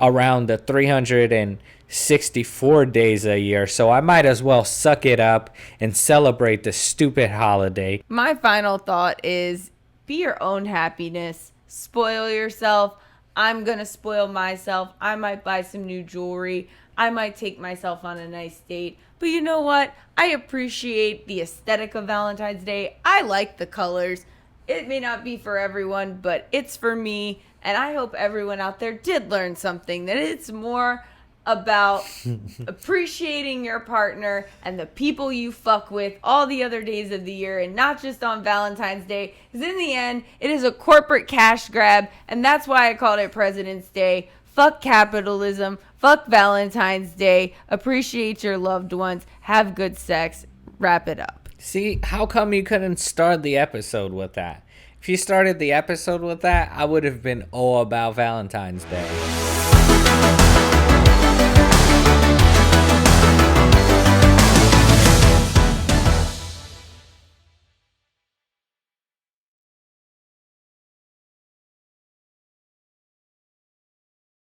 around the 364 days a year, so I might as well suck it up and celebrate the stupid holiday. My final thought is be your own happiness. Spoil yourself. I'm going to spoil myself. I might buy some new jewelry. I might take myself on a nice date. But you know what? I appreciate the aesthetic of Valentine's Day. I like the colors. It may not be for everyone, but it's for me. And I hope everyone out there did learn something, that it's more about appreciating your partner and the people you fuck with all the other days of the year, and not just on Valentine's Day, because in the end it is a corporate cash grab, and that's why I called it President's Day. Fuck capitalism, fuck Valentine's Day, appreciate your loved ones, have good sex, wrap it up. See, how come you couldn't start the episode with that? If you started the episode with that, I would have been all about Valentine's Day.